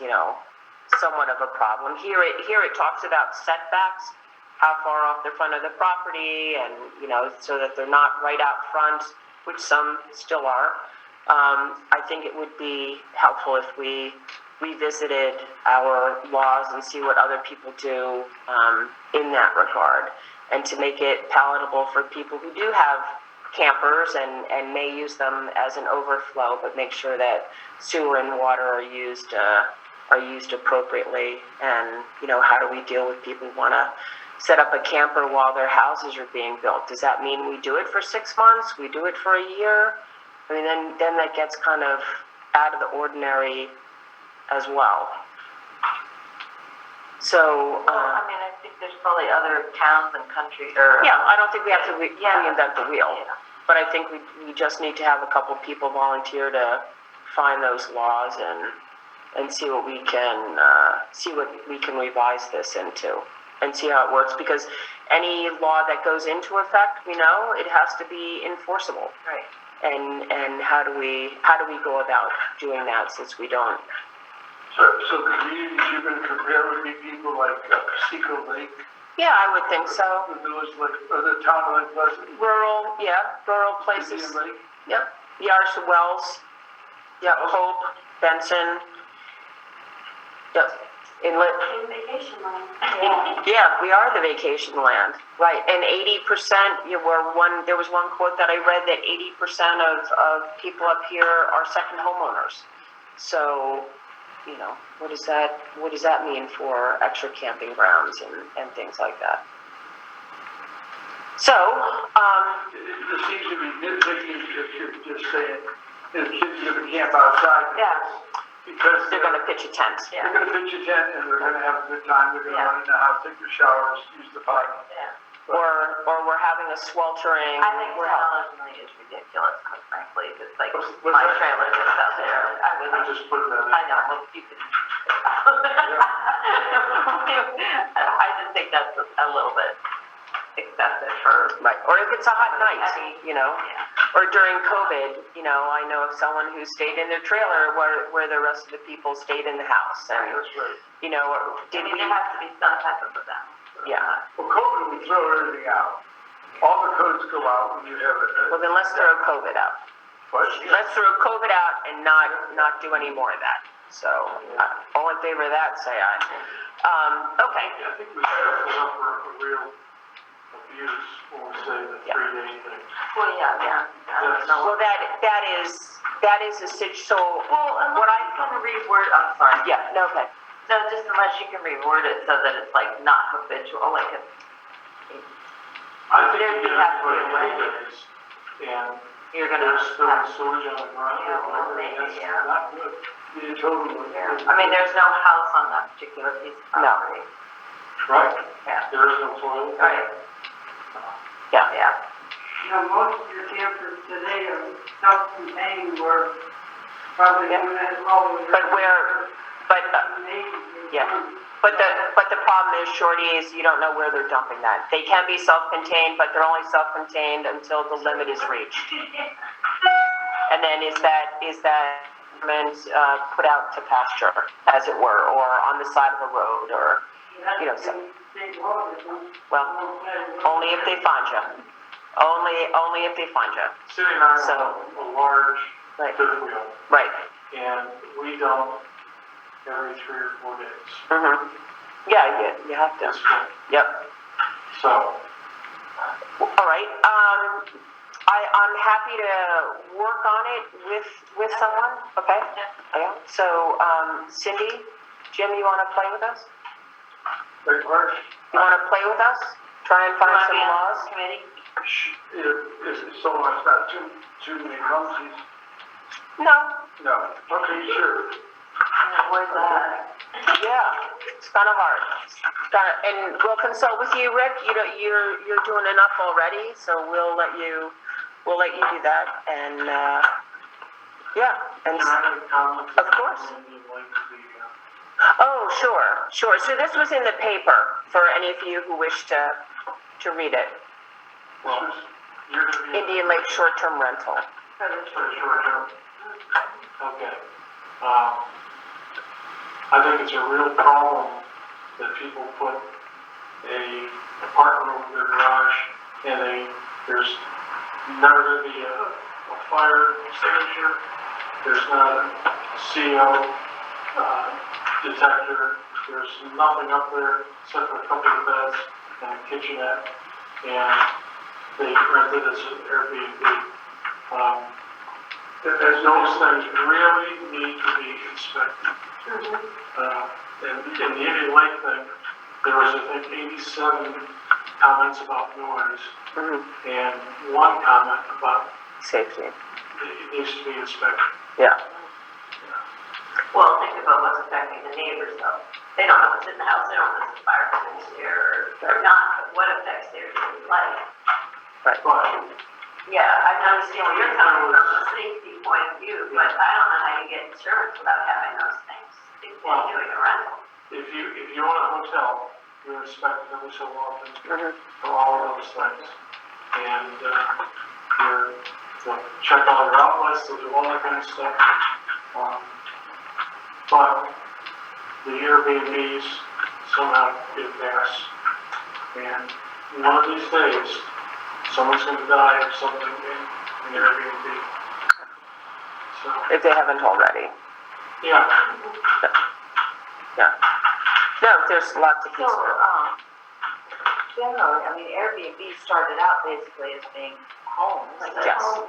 Speaker 2: somewhat of a problem. Here it talks about setbacks, how far off the front of the property, and, so that they're not right out front, which some still are. I think it would be helpful if we revisited our laws and see what other people do in that regard, and to make it palatable for people who do have campers and may use them as an overflow, but make sure that sewer and water are used appropriately. And how do we deal with people who want to set up a camper while their houses are being built? Does that mean we do it for 6 months? We do it for a year? I mean, then that gets kind of out of the ordinary as well. So,
Speaker 7: I mean, I think there's probably other towns and countries, or...
Speaker 2: yeah, I don't think we have to reinvent the wheel.
Speaker 7: Yeah.
Speaker 2: But I think we just need to have a couple people volunteer to find those laws and see what we can revise this into, and see how it works, because any law that goes into effect, it has to be enforceable.
Speaker 7: Right.
Speaker 2: And how do we go about doing that, since we don't?
Speaker 5: So communities you're gonna compare would be people like Seco Lake,
Speaker 2: Yeah, I would think so.
Speaker 5: the village like, or the town of Lake Pleasant,
Speaker 2: Rural places.
Speaker 5: Indian Lake?
Speaker 2: Yep, Yars Wells, yep, Hope, Benson, yep, Inlet.
Speaker 6: In vacation land.
Speaker 2: Yeah, we are the vacation land, right? And 80%, there was one quote that I read that 80% of people up here are second homeowners. So, what does that mean for extra camping grounds and things like that? So,
Speaker 5: It seems to be nitpicking if you're just saying, kids are gonna camp outside. Because
Speaker 2: they're gonna pitch a tent.
Speaker 5: they're gonna pitch a tent and they're gonna have a good time, they're gonna run in the house, take their showers, use the bathroom.
Speaker 2: Or we're having a sweltering.
Speaker 7: I think $10 is ridiculous, quite frankly. It's like
Speaker 5: What's
Speaker 7: my
Speaker 5: that?
Speaker 7: trailer that's out there.
Speaker 5: I just put that in.
Speaker 7: I know, well, you can. I just think that's a little bit excessive for.
Speaker 2: Right, or if it's a hot night,
Speaker 7: Yeah.
Speaker 2: or during COVID, I know of someone who stayed in their trailer where the rest of the people stayed in the house, and,
Speaker 5: That's right.
Speaker 7: There has to be some type of event.
Speaker 2: Yeah.
Speaker 5: Well, COVID would throw everything out. All the codes go out when you have a.
Speaker 2: Well, then let's throw COVID out. Let's throw COVID out and not do any more of that. So, all in favor of that, say aye. Okay.
Speaker 5: I think we should put up for a real abuse when we say the 3-day thing.
Speaker 7: Well, yeah.
Speaker 2: Well, that is a so.
Speaker 7: Well, unless you can reword, I'm sorry.
Speaker 2: Yeah. No. Okay.
Speaker 7: No, just unless you can reword it so that it's like not habitual, like it's.
Speaker 5: I think
Speaker 7: There
Speaker 5: you
Speaker 7: has
Speaker 5: have
Speaker 7: to
Speaker 5: to
Speaker 7: be a
Speaker 5: put it
Speaker 7: way.
Speaker 5: 3 days, and
Speaker 7: You're gonna
Speaker 5: there's still
Speaker 7: have,
Speaker 5: sewage on the ground,
Speaker 7: Yeah, well,
Speaker 5: or
Speaker 7: maybe,
Speaker 5: that's
Speaker 7: yeah.
Speaker 5: not good. You totally.
Speaker 7: I mean, there's no house on that particular piece of
Speaker 2: No.
Speaker 7: property.
Speaker 5: Right,
Speaker 7: Yeah,
Speaker 5: there is no toilet.
Speaker 7: right,
Speaker 2: Yeah.
Speaker 8: Most of your campers today are self-contained, where probably
Speaker 2: Yeah.
Speaker 8: even at home.
Speaker 2: But the problem is, Shorty, is you don't know where they're dumping that. They can be self-contained, but they're only self-contained until the limit is reached. And then is that put out to pasture, as it were, or on the side of a road, or, well, only if they find you. Only if they find you.
Speaker 5: City and I
Speaker 2: So-
Speaker 5: have a large
Speaker 2: Right.
Speaker 5: fifth wheel,
Speaker 2: Right.
Speaker 5: and we dump every 3 or 4 days.
Speaker 2: Mm-hmm. Yeah, you have to.
Speaker 5: This way.
Speaker 2: Yep.
Speaker 5: So,
Speaker 2: All right. I'm happy to work on it with someone, okay? Yeah, so, Cindy, Jim, you wanna play with us?
Speaker 5: Beg pardon?
Speaker 2: You wanna play with us? Try and find some laws?
Speaker 7: Committee?
Speaker 5: If someone's got too many rumsies.
Speaker 2: No,
Speaker 5: No. Okay, sure.
Speaker 7: Where's that?
Speaker 2: yeah, it's kinda hard. And we'll consult with you, Rick, you're doing enough already, so we'll let you do that, and, yeah, and.
Speaker 5: Can I make comments?
Speaker 2: Of course. Oh, sure. So this was in the paper for any of you who wish to read it.
Speaker 5: Well, you're gonna be.
Speaker 2: Indian Lake short-term rental.
Speaker 5: For the short term. Okay. I think it's a real problem that people put a apartment over their garage and there's never gonna be a fire extinguisher. There's not a CO, detector. There's nothing up there except for a couple of beds and a kitchenette. And they rent it as an Airbnb. Those things really need to be inspected. And in the Indian Lake thing, there was, I think, 87 comments about noise and one comment about
Speaker 2: Safety.
Speaker 5: it needs to be inspected.
Speaker 2: Yeah.
Speaker 6: Well, think about what's affecting the neighbors though. They don't know what's in the house, they don't know if the fire is there or not, but what affects their daily life.
Speaker 2: Right.
Speaker 5: But
Speaker 6: Yeah, I understand where you're coming from, a safety point of view, but I don't know how you get insurance without having those things. If you're doing a rental.
Speaker 5: if you own a hotel, you're inspected every so often
Speaker 2: Mhm.
Speaker 5: for all of those things. And they'll check all your outlets, they'll do all that kind of stuff. But the Airbnbs somehow get a pass. And one of these days, someone's gonna die of something in an Airbnb. So,
Speaker 2: If they haven't already.
Speaker 5: yeah.
Speaker 2: Yeah. No, there's lots of
Speaker 7: So,
Speaker 2: pieces.
Speaker 7: generally, I mean, Airbnb started out basically as being homes.
Speaker 2: Yes.
Speaker 7: Yeah, so,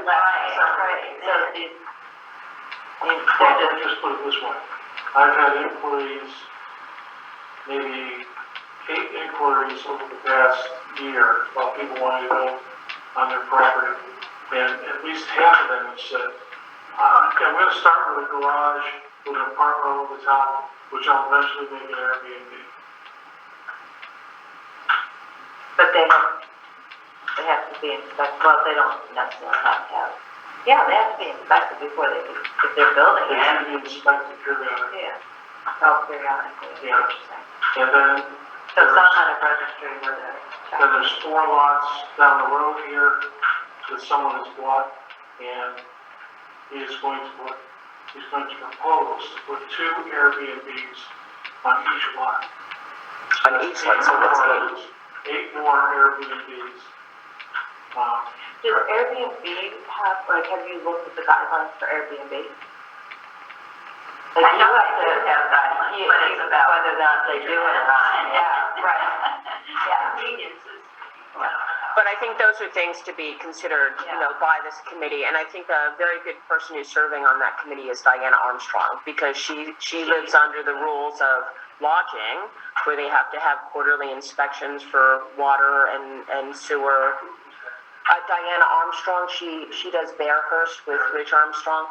Speaker 7: right, so these, I mean,
Speaker 5: Well,
Speaker 7: they're
Speaker 5: let
Speaker 7: just,
Speaker 5: me just put it this way. I've had inquiries, maybe 8 inquiries over the past year about people wanting to go on their property. And at least half of them have said, I'm gonna start with a garage with an apartment over the top, which I'll eventually make an Airbnb.
Speaker 7: but they have to be inspected, well, they don't necessarily have to have, yeah, they have to be inspected before they, if they're building
Speaker 5: They
Speaker 7: it.
Speaker 5: should be inspected periodically.
Speaker 7: Yeah, oh, periodically, is what you're saying.
Speaker 5: And then
Speaker 7: So some
Speaker 5: there's,
Speaker 7: kind of registry where they're.
Speaker 5: then there's 4 lots down the road here that someone has bought, and he's going to propose to put 2 Airbnbs on each lot.
Speaker 2: On each one, so that's
Speaker 5: 8 more Airbnbs.
Speaker 7: Does Airbnb have, like, have you looked at the guidelines for Airbnb?
Speaker 6: I know they do have guidelines, but it's about
Speaker 7: whether or not they do it or not. Yeah, right.
Speaker 6: Yeah, convenience is,
Speaker 2: But I think those are things to be considered, by this committee. And I think a very good person who's serving on that committee is Diana Armstrong, because she lives under the rules of lodging, where they have to have quarterly inspections for water and sewer. Diana Armstrong, she does Bearhurst with Rich Armstrong.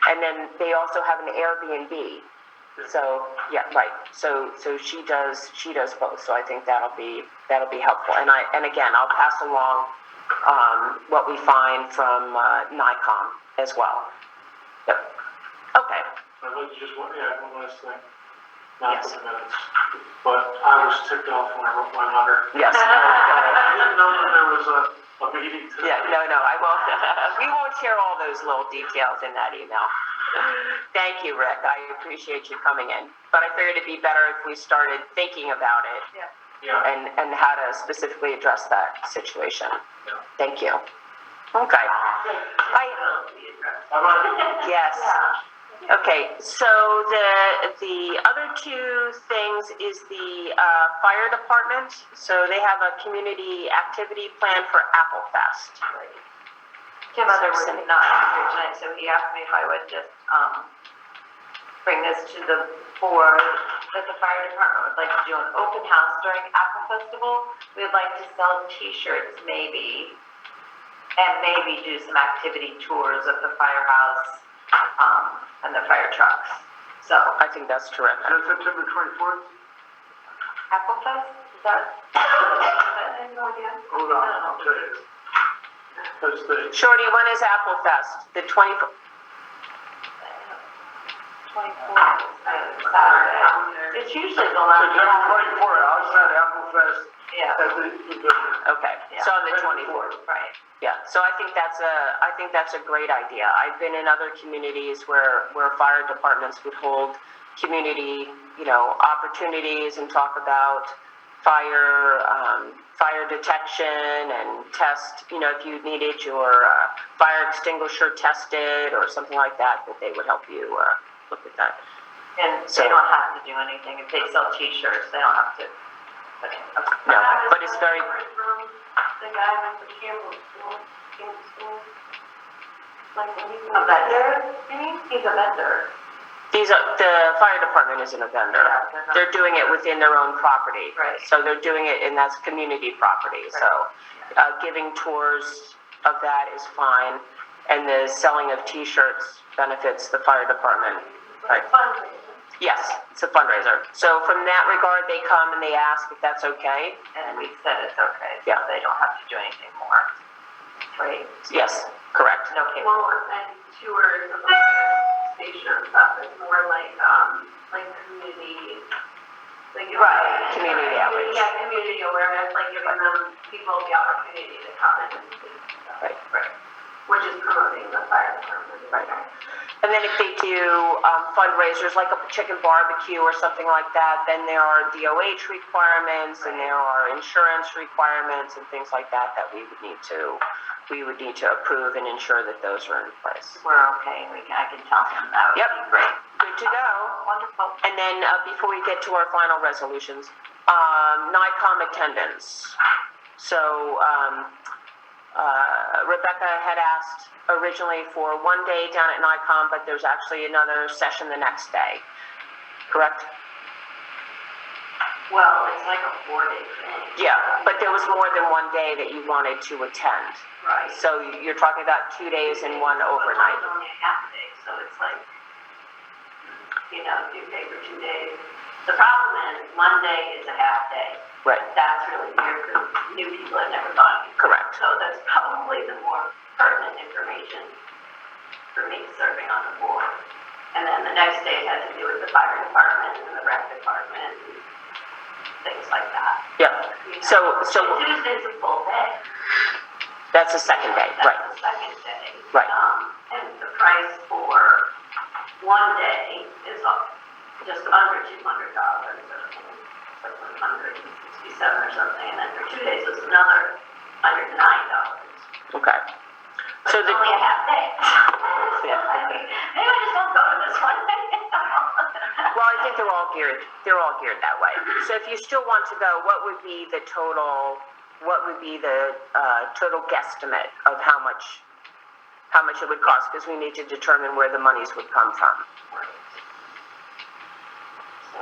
Speaker 2: And then they also have an Airbnb. So, yeah, right. So she does both. So I think that'll be helpful. And again, I'll pass along, what we find from, NICOM as well. Yep. Okay.
Speaker 5: I'd like to just, one last thing, not for the minutes, but I was ticked off when I wrote my letter.
Speaker 2: Yes.
Speaker 5: I didn't know that there was a meeting today.
Speaker 2: Yeah, no, I won't. We won't share all those little details in that email. Thank you, Rick. I appreciate you coming in. But I figured it'd be better if we started thinking about it.
Speaker 5: Yeah.
Speaker 2: And how to specifically address that situation.
Speaker 5: Yeah.
Speaker 2: Thank you. Okay.
Speaker 6: will be addressed.
Speaker 5: How about,
Speaker 2: Yes. Okay, so the other two things is the fire department. So they have a community activity plan for Apple Fest.
Speaker 7: Tim Underwood did not here tonight, so he asked me if I would just, bring this to the board, that the fire department would like to do an open house during Apple Festival. We'd like to sell T-shirts maybe, and maybe do some activity tours of the firehouse, and the fire trucks. So,
Speaker 2: I think that's terrific.
Speaker 3: Is that September 24th?
Speaker 7: Apple Fest, is that?
Speaker 6: I have no idea.
Speaker 3: Hold on, I'll tell you.
Speaker 5: Because the,
Speaker 2: Shorty, when is Apple Fest? The 24th?
Speaker 7: 24th is Saturday. It's usually the last.
Speaker 3: September 24th, outside Apple Fest
Speaker 7: Yeah,
Speaker 3: at the pavilion.
Speaker 2: Okay, so on the 24th.
Speaker 7: right.
Speaker 2: Yeah, so I think that's a great idea. I've been in other communities where fire departments would hold community, opportunities and talk about fire detection and test, if you needed your fire extinguisher tested or something like that, that they would help you look at that.
Speaker 7: And
Speaker 2: So-
Speaker 7: they don't have to do anything. If they sell T-shirts, they don't have to. Okay.
Speaker 2: No, but it's very,
Speaker 6: From the guy with the Campbell school. Like when he's
Speaker 7: A vendor? He's a vendor.
Speaker 2: the fire department isn't a vendor.
Speaker 7: Yeah, they're not.
Speaker 2: They're doing it within their own property.
Speaker 7: Right.
Speaker 2: So they're doing it, and that's community property. So giving tours of that is fine. And the selling of T-shirts benefits the fire department. Right.
Speaker 6: fundraiser.
Speaker 2: Yes, it's a fundraiser. So from that regard, they come and they ask if that's okay.
Speaker 7: And we said it's okay, so
Speaker 2: Yeah.
Speaker 7: they don't have to do anything more. Right?
Speaker 2: Yes, correct.
Speaker 7: No paper.
Speaker 6: Well, and tours of the station and stuff is more like community, like.
Speaker 7: Right.
Speaker 2: Community outreach.
Speaker 6: Yeah, community awareness, like giving them, people the opportunity to come in and see stuff.
Speaker 2: Right.
Speaker 6: Which is promoting the fire department.
Speaker 2: Right. And then if they do fundraisers like a chicken barbecue or something like that, then there are DOH requirements and there are insurance requirements and things like that that we would need to approve and ensure that those are in place.
Speaker 7: We're okay, I can tell him that would
Speaker 2: Yep.
Speaker 7: be great.
Speaker 2: Good to go.
Speaker 7: Wonderful.
Speaker 2: And then before we get to our final resolutions, NICOM attendance. So Rebecca had asked originally for one day down at NICOM, but there's actually another session the next day, correct?
Speaker 6: Well, it's like a 4-day thing.
Speaker 2: Yeah, but there was more than one day that you wanted to attend.
Speaker 6: Right.
Speaker 2: So you're talking about 2 days and one overnight.
Speaker 6: But mine's only a half day, so it's like, you pay for 2 days. The problem is, one day is a half day.
Speaker 2: Right,
Speaker 6: That's really weird, because new people have never gone before.
Speaker 2: correct.
Speaker 6: So that's probably the more pertinent information for me serving on the board. And then the next day had to do with the fire department and the rec department, and things like that.
Speaker 2: Yeah, so
Speaker 6: And Tuesday's a full day.
Speaker 2: that's the second day, right,
Speaker 6: That's the second day.
Speaker 2: Right.
Speaker 6: And the price for one day is just under $200 or something, like 167 or something, and then for 2 days it's another $109.
Speaker 2: okay. So
Speaker 6: It's only a half day.
Speaker 2: Yeah.
Speaker 6: Maybe I just don't go to this one.
Speaker 2: Well, I think they're all geared that way. So if you still want to go, what would be the total guesstimate of how much it would cost? Because we need to determine where the monies would come from.
Speaker 6: So,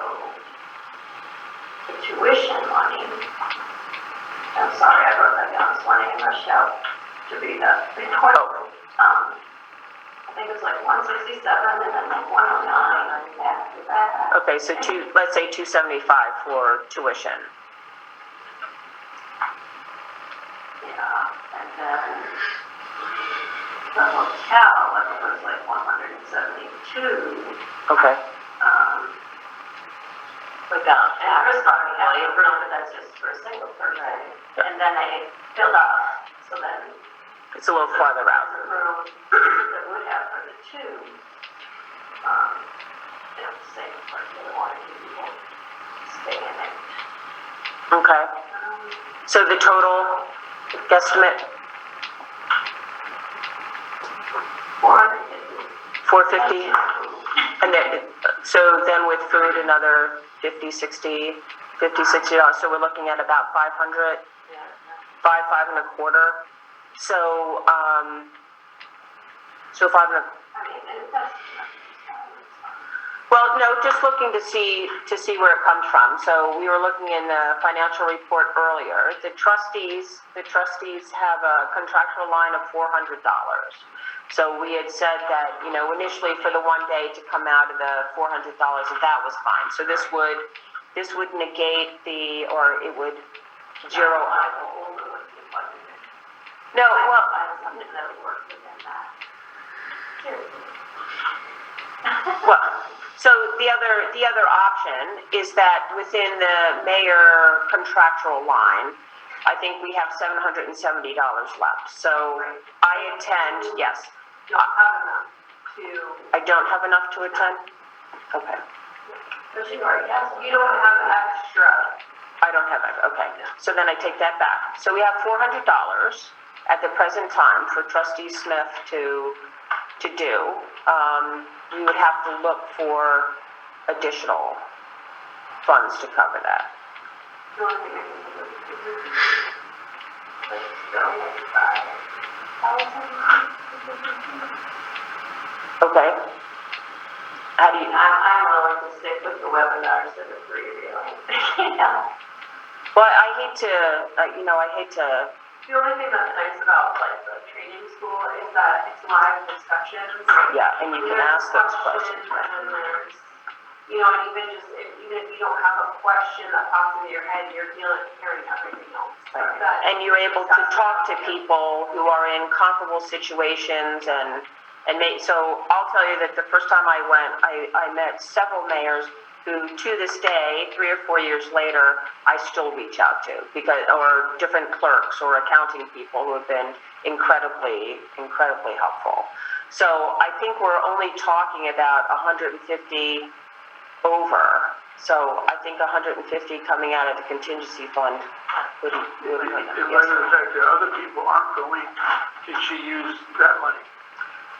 Speaker 6: the tuition money, I'm sorry, I wrote that down this morning and rushed out to read that report. I think it was like 167 and then like 109 after that.
Speaker 2: Okay, so let's say 275 for tuition.
Speaker 6: Yeah, and then the hotel, I think was like 172.
Speaker 2: Okay,
Speaker 7: Without
Speaker 6: First part,
Speaker 7: parking,
Speaker 6: but that's just for a single person. And then I filled up, so then
Speaker 2: it's a little farther out.
Speaker 6: the room that would have for the two, same place, they wanted people to stay in it.
Speaker 2: Okay, so the total guesstimate,
Speaker 6: 450.
Speaker 2: 450? So then with food, another $50, $60. So we're looking at about 500, five and a quarter. So, so 5 and a,
Speaker 6: I mean, that's.
Speaker 2: well, no, just looking to see where it comes from. So we were looking in the financial report earlier. The trustees have a contractual line of $400. So we had said that, you know, initially for the one day to come out of the $400, that was fine. So this would negate the, or it would zero. No, well,
Speaker 6: Something that would work within that.
Speaker 2: well, so the other option is that within the mayor contractual line, I think we have $770 left. So I intend, yes.
Speaker 6: Don't have enough to,
Speaker 2: I don't have enough to attend? Okay.
Speaker 6: because you already have, you don't have extra.
Speaker 2: I don't have it, okay. So then I take that back. So we have $400 at the present time for Trustee Smith to do. We would have to look for additional funds to cover that.
Speaker 6: The only thing I can do is, like, still like
Speaker 2: Okay. How do you,
Speaker 6: I'm willing to stick with the webinars that are free, really.
Speaker 2: well, I hate to, I hate to,
Speaker 6: The only thing that's nice about like the training school is that it's live discussions.
Speaker 2: yeah, and you can
Speaker 6: There's
Speaker 2: ask those questions,
Speaker 6: And
Speaker 2: right?
Speaker 6: then there's, you know, and even if you don't have a question that pops into your head, you're hearing everything else.
Speaker 2: Right.
Speaker 6: That-
Speaker 2: And you're able to talk to people who are in comparable situations and so I'll tell you that the first time I went, I met several mayors who to this day, 3 or 4 years later, I still reach out to or different clerks or accounting people who have been incredibly helpful. So I think we're only talking about 150 over. So I think 150 coming out of the contingency fund would
Speaker 5: As a matter of fact, the other people aren't going, did she use that money?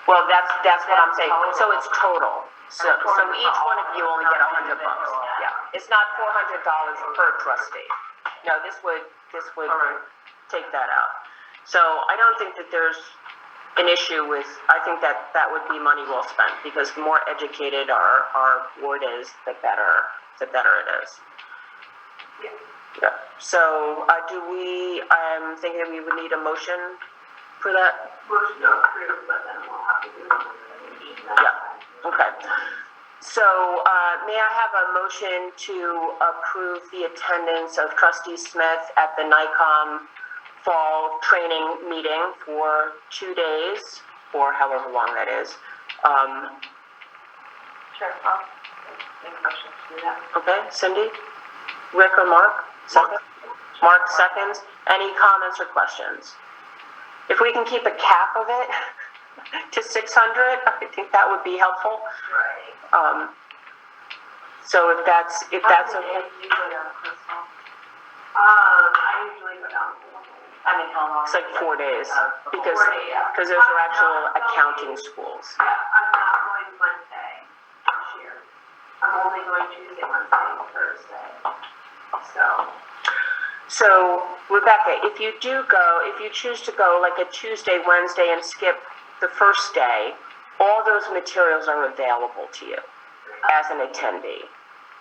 Speaker 2: Well, that's what I'm saying. So it's total. So each one of you only get $100. Yeah. It's not $400 per trustee. No, this would
Speaker 5: All right.
Speaker 2: take that out. So I don't think that there's an issue with, I think that would be money well spent because the more educated our board is, the better it is. Yeah. So I'm thinking we would need a motion for that.
Speaker 6: Motion to approve, but then we'll have to do it.
Speaker 2: Yeah. Okay. So, may I have a motion to approve the attendance of Trustee Smith at the NICOM Fall Training Meeting for 2 days, or however long that is?
Speaker 7: Sure, I'll make a motion to do that.
Speaker 2: Okay, Cindy? Rick or Mark? Second? Mark seconds. Any comments or questions? If we can keep a cap of it to 600, I think that would be helpful.
Speaker 6: Right.
Speaker 2: So if that's okay.
Speaker 6: You go down, Crystal? I usually go down.
Speaker 7: I mean, how long?
Speaker 2: It's like 4 days, because
Speaker 6: 4 days, yeah.
Speaker 2: those are actual accounting schools.
Speaker 6: Yeah, I'm not going Monday this year. I'm only going Tuesday, Wednesday, and Thursday.
Speaker 2: So, Rebecca, if you choose to go like a Tuesday, Wednesday, and skip the first day, all those materials are available to you as an attendee.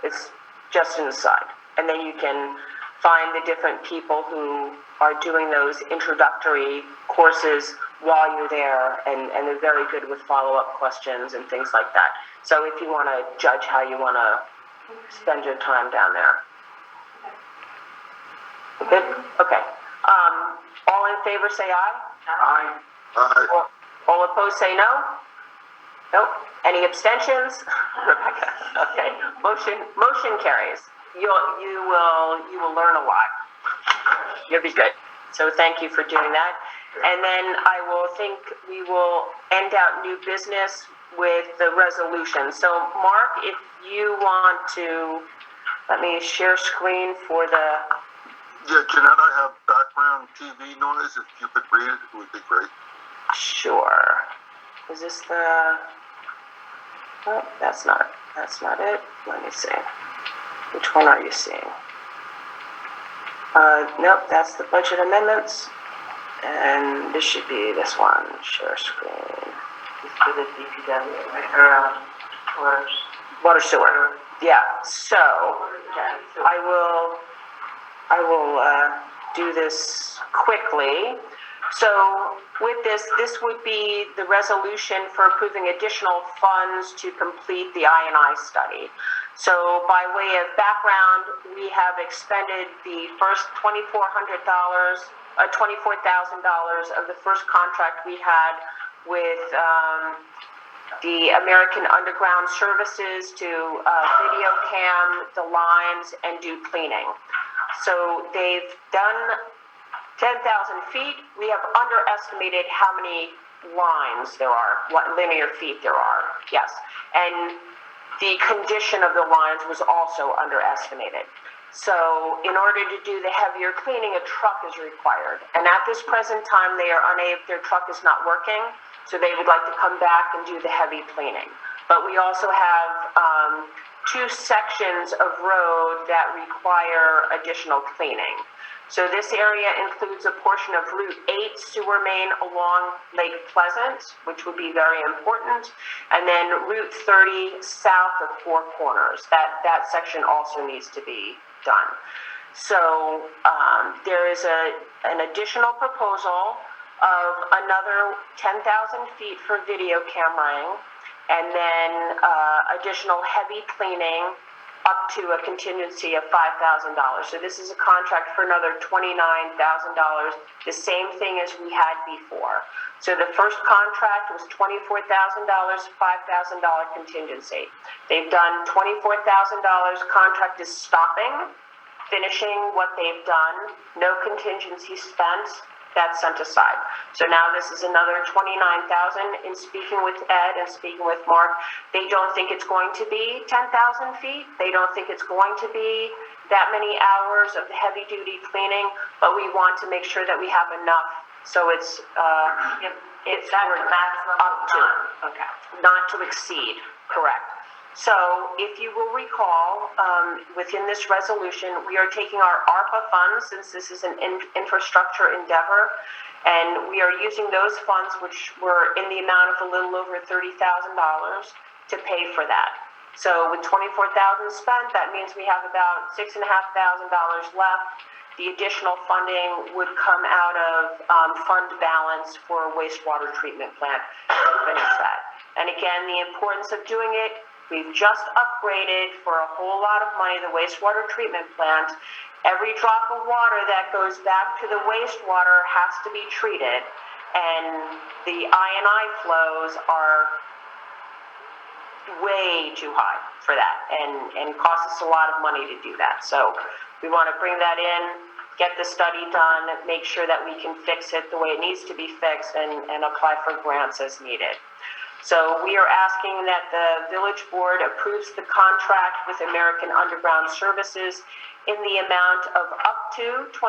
Speaker 2: It's just inside. And then you can find the different people who are doing those introductory courses while you're there, and they're very good with follow-up questions and things like that. So if you want to judge how you want to spend your time down there. Good? Okay. All in favor say aye.
Speaker 5: Aye.
Speaker 2: All opposed say no? Nope. Any abstentions? Rebecca. Okay. Motion carries. You will learn a lot. You'll be good. So thank you for doing that. And then we will end out new business with the resolution. So Mark, if you want to, let me share screen for the,
Speaker 3: Yeah, Jeanette, I have background TV noise. If you could read it would be great.
Speaker 2: sure. Is this the, Oh, that's not it. Let me see. Which one are you seeing? Nope, that's the budget amendments. And this should be this one, share screen.
Speaker 7: Just for the DPW, right, or, or.
Speaker 2: Water sewer, yeah, so I will do this quickly. So with this would be the resolution for approving additional funds to complete the I&I study. So by way of background, we have expended the first $24,000 of the first contract we had with the American Underground Services to video cam the lines and do cleaning. So they've done 10,000 feet. We have underestimated how many lines there are, what linear feet there are, yes. And the condition of the lines was also underestimated. So in order to do the heavier cleaning, a truck is required. And at this present time, they are unable, their truck is not working, so they would like to come back and do the heavy cleaning. But we also have 2 sections of road that require additional cleaning. So this area includes a portion of Route 8 sewer main along Lake Pleasant, which would be very important, and then Route 30 south of Four Corners. That section also needs to be done. So there is an additional proposal of another 10,000 feet for video cameraing, and then additional heavy cleaning up to a contingency of $5,000. So this is a contract for another $29,000, the same thing as we had before. So the first contract was $24,000, $5,000 contingency. They've done $24,000, contract is stopping, finishing what they've done, no contingency spent. That's sent aside. So now this is another $29,000. In speaking with Ed and speaking with Mark, they don't think it's going to be 10,000 feet. They don't think it's going to be that many hours of heavy duty cleaning, but we want to make sure that we have enough. So it's
Speaker 7: It's that the maximum
Speaker 2: up to,
Speaker 7: okay.
Speaker 2: not to exceed, correct. So if you will recall, within this resolution, we are taking our ARPA funds, since this is an infrastructure endeavor, and we are using those funds, which were in the amount of a little over $30,000, to pay for that. So with $24,000 spent, that means we have about $6,500 left. The additional funding would come out of fund balance for a wastewater treatment plant to finish that. And again, the importance of doing it, we've just upgraded for a whole lot of money the wastewater treatment plant. Every drop of water that goes back to the wastewater has to be treated, and the I&I flows are way too high for that, and costs us a lot of money to do that. So we want to bring that in, get the study done, make sure that we can fix it the way it needs to be fixed, and apply for grants as needed. So we are asking that the village board approves the contract with American Underground Services in the amount of up to $29,000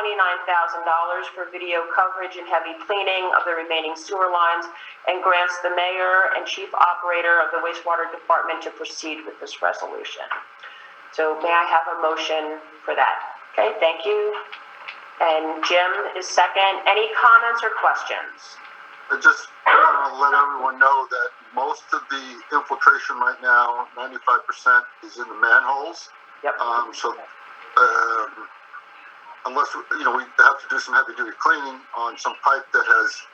Speaker 2: for video coverage and heavy cleaning of the remaining sewer lines, and grants the mayor and chief operator of the wastewater department to proceed with this resolution. So may I have a motion for that? Okay, thank you. And Jim is second. Any comments or questions?
Speaker 3: I just want to let everyone know that most of the infiltration right now, 95%, is in the manholes.
Speaker 2: Yep.
Speaker 3: Unless, we have to do some heavy duty cleaning on some pipe that has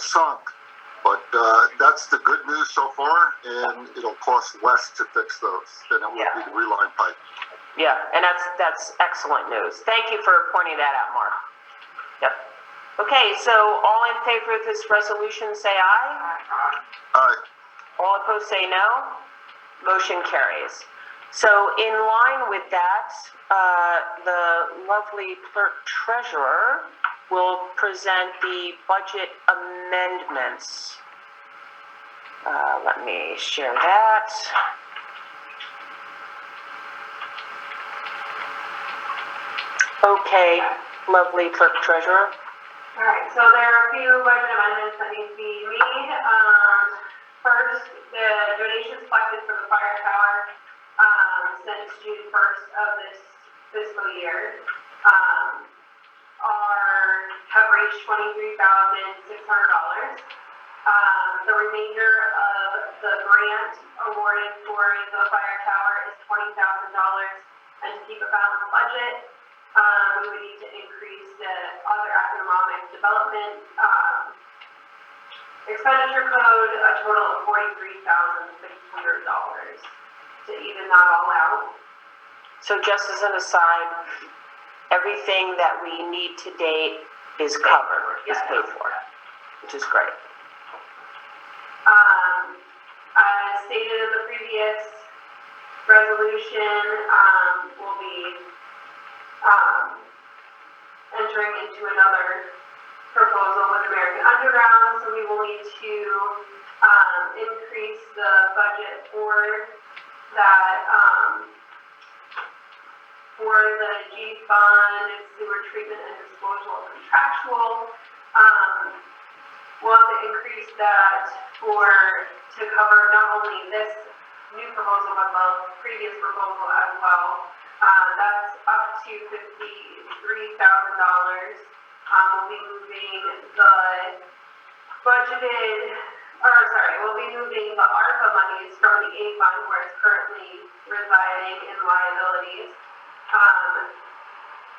Speaker 3: sunk. But that's the good news so far, and it'll cost less to fix those than it would be the reline pipe.
Speaker 2: Yeah, and that's excellent news. Thank you for pointing that out, Mark. Yep. Okay, so all in favor of this resolution, say aye.
Speaker 3: Aye.
Speaker 2: All opposed, say no. Motion carries. So in line with that, the lovely clerk treasurer will present the budget amendments. Let me share that. Okay, lovely clerk treasurer.
Speaker 1: All right, so there are a few budget amendments that need to be made. First, the donations collected for the fire tower, since June 1st of this fiscal year, have reached $23,600. The remainder of the grant awarded for the fire tower is $20,000. And to keep a balanced budget, we would need to increase the other economic development, expenditure code, a total of $43,600 to even that all out.
Speaker 2: So just as an aside, everything that we need to date is covered, is paid for, which is great.
Speaker 1: As stated in the previous resolution, we'll be entering into another proposal with American Underground, so we will need to increase the budget for that, for the G fund, sewer treatment and disposal contractual. We'll have to increase that to cover not only this new proposal, but the previous proposal as well. That's up to $53,000. We'll be moving we'll be moving the ARPA monies from the A fund where it's currently residing in liabilities,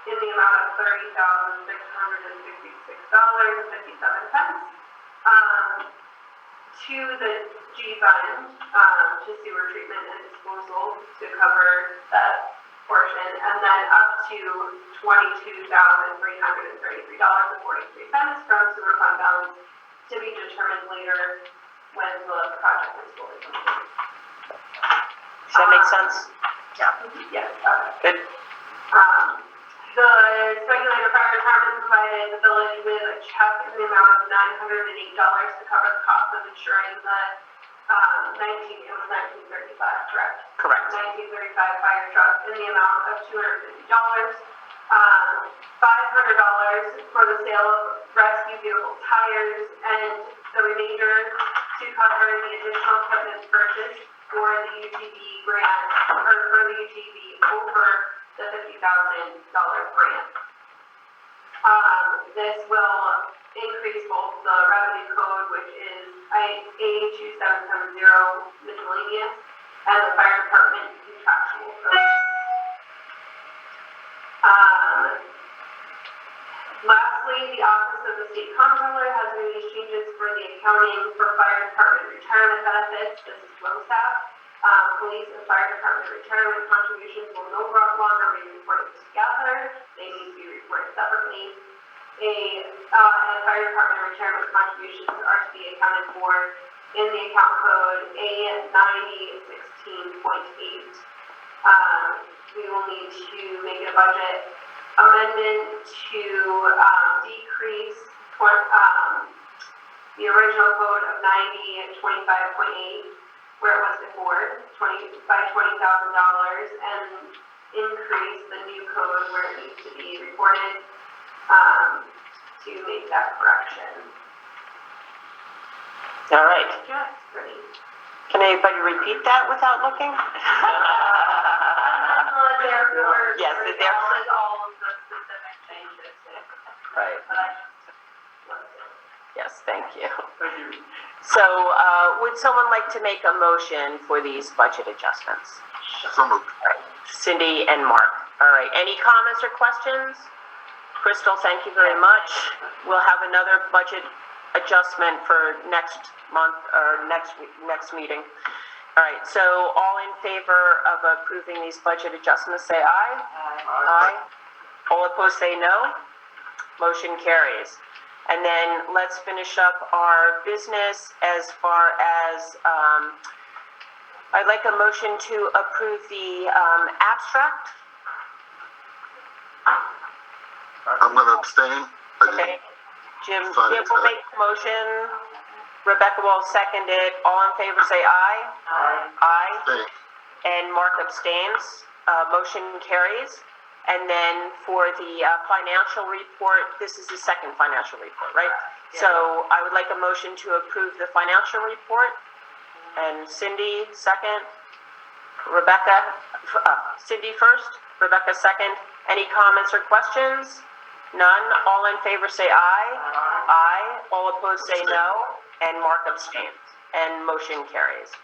Speaker 1: in the amount of $30,666.57, to the G fund, to sewer treatment and disposal to cover that portion, and then up to $22,333.43 from sewer fund balance to be determined later when the project is fully completed.
Speaker 2: Does that make sense?
Speaker 1: Yeah. Yes, okay.
Speaker 2: Good.
Speaker 1: The Speculator Fire Department provided the village with a check in the amount of $908 to cover the cost of insuring the 1935, correct?
Speaker 2: Correct.
Speaker 1: 1935 fire truck in the amount of $250. $500 for the sale of rescue vehicle tires, and the remainder to cover the additional equipment purchased for the UTV grant, or for the UTV over the $50,000 grant. This will increase both the revenue code, which is A2770 miscellaneous, and the fire department contractual code. Lastly, the Office of the State Comptroller has made these changes for the accounting for fire department retirement benefits. This is LoSAP. Police and fire department retirement contributions will no longer be reported together. They need to be reported separately. And fire department retirement contributions are to be accounted for in the account code A9016.8. We will need to make a budget amendment to decrease the original code of 9025.8, where it was before, by $20,000, and increase the new code where it needs to be reported to make that correction.
Speaker 2: All right.
Speaker 1: Just pretty.
Speaker 2: Can anybody repeat that without looking?
Speaker 1: Therefore,
Speaker 2: Yes, therefore.
Speaker 1: all of the specific changes.
Speaker 2: Right.
Speaker 1: But I just
Speaker 2: Yes, thank you.
Speaker 5: Thank you.
Speaker 2: So, would someone like to make a motion for these budget adjustments?
Speaker 3: So moved.
Speaker 2: Cindy and Mark. All right, any comments or questions? Crystal, thank you very much. We'll have another budget adjustment for next month, or next meeting. All right, so all in favor of approving these budget adjustments, say aye. Aye. All opposed, say no. Motion carries. And then let's finish up our business as far as, I'd like a motion to approve the abstract.
Speaker 3: I'm gonna abstain.
Speaker 2: Okay. Jim
Speaker 3: Fine,
Speaker 2: will make the motion. Rebecca will second it. All in favor, say aye. Aye.
Speaker 3: Abstain.
Speaker 2: And Mark abstains. Motion carries. And then for the financial report, this is the second financial report, right? So I would like a motion to approve the financial report. and Cindy second. Rebecca, Cindy first, Rebecca second. Any comments or questions? None. All in favor say aye. Aye. All opposed say no. And Mark abstains. And motion carries.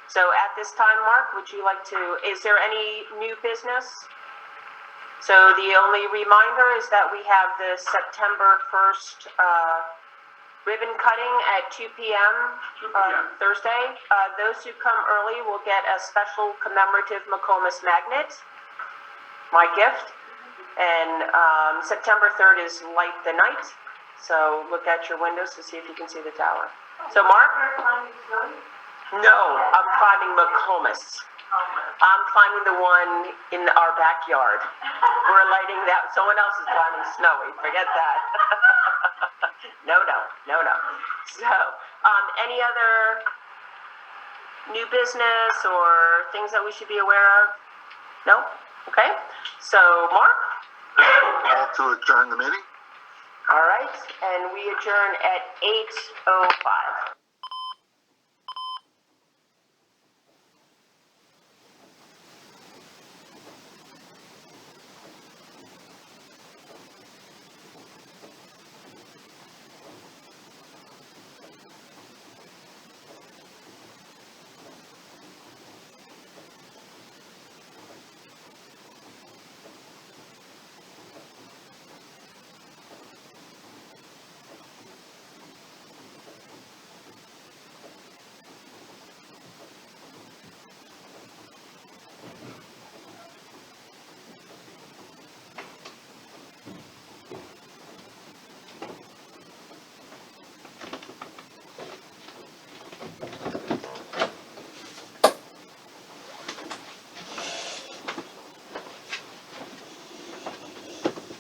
Speaker 2: So at this time, Mark, would you like to, is there any new business? So the only reminder is that we have the September 1st ribbon cutting at 2 p.m. Thursday. Those who come early will get a special commemorative McComas magnet, my gift. And September 3rd is Light the Night. So look at your windows to see if you can see the tower. So Mark? No, I'm climbing McComas. I'm climbing the one in our backyard. We're lighting that, someone else is climbing Snowy, forget that. No. So, any other new business or things that we should be aware of? No? Okay, so Mark?
Speaker 3: All to adjourn the meeting?
Speaker 2: All right, and we adjourn at 8:05.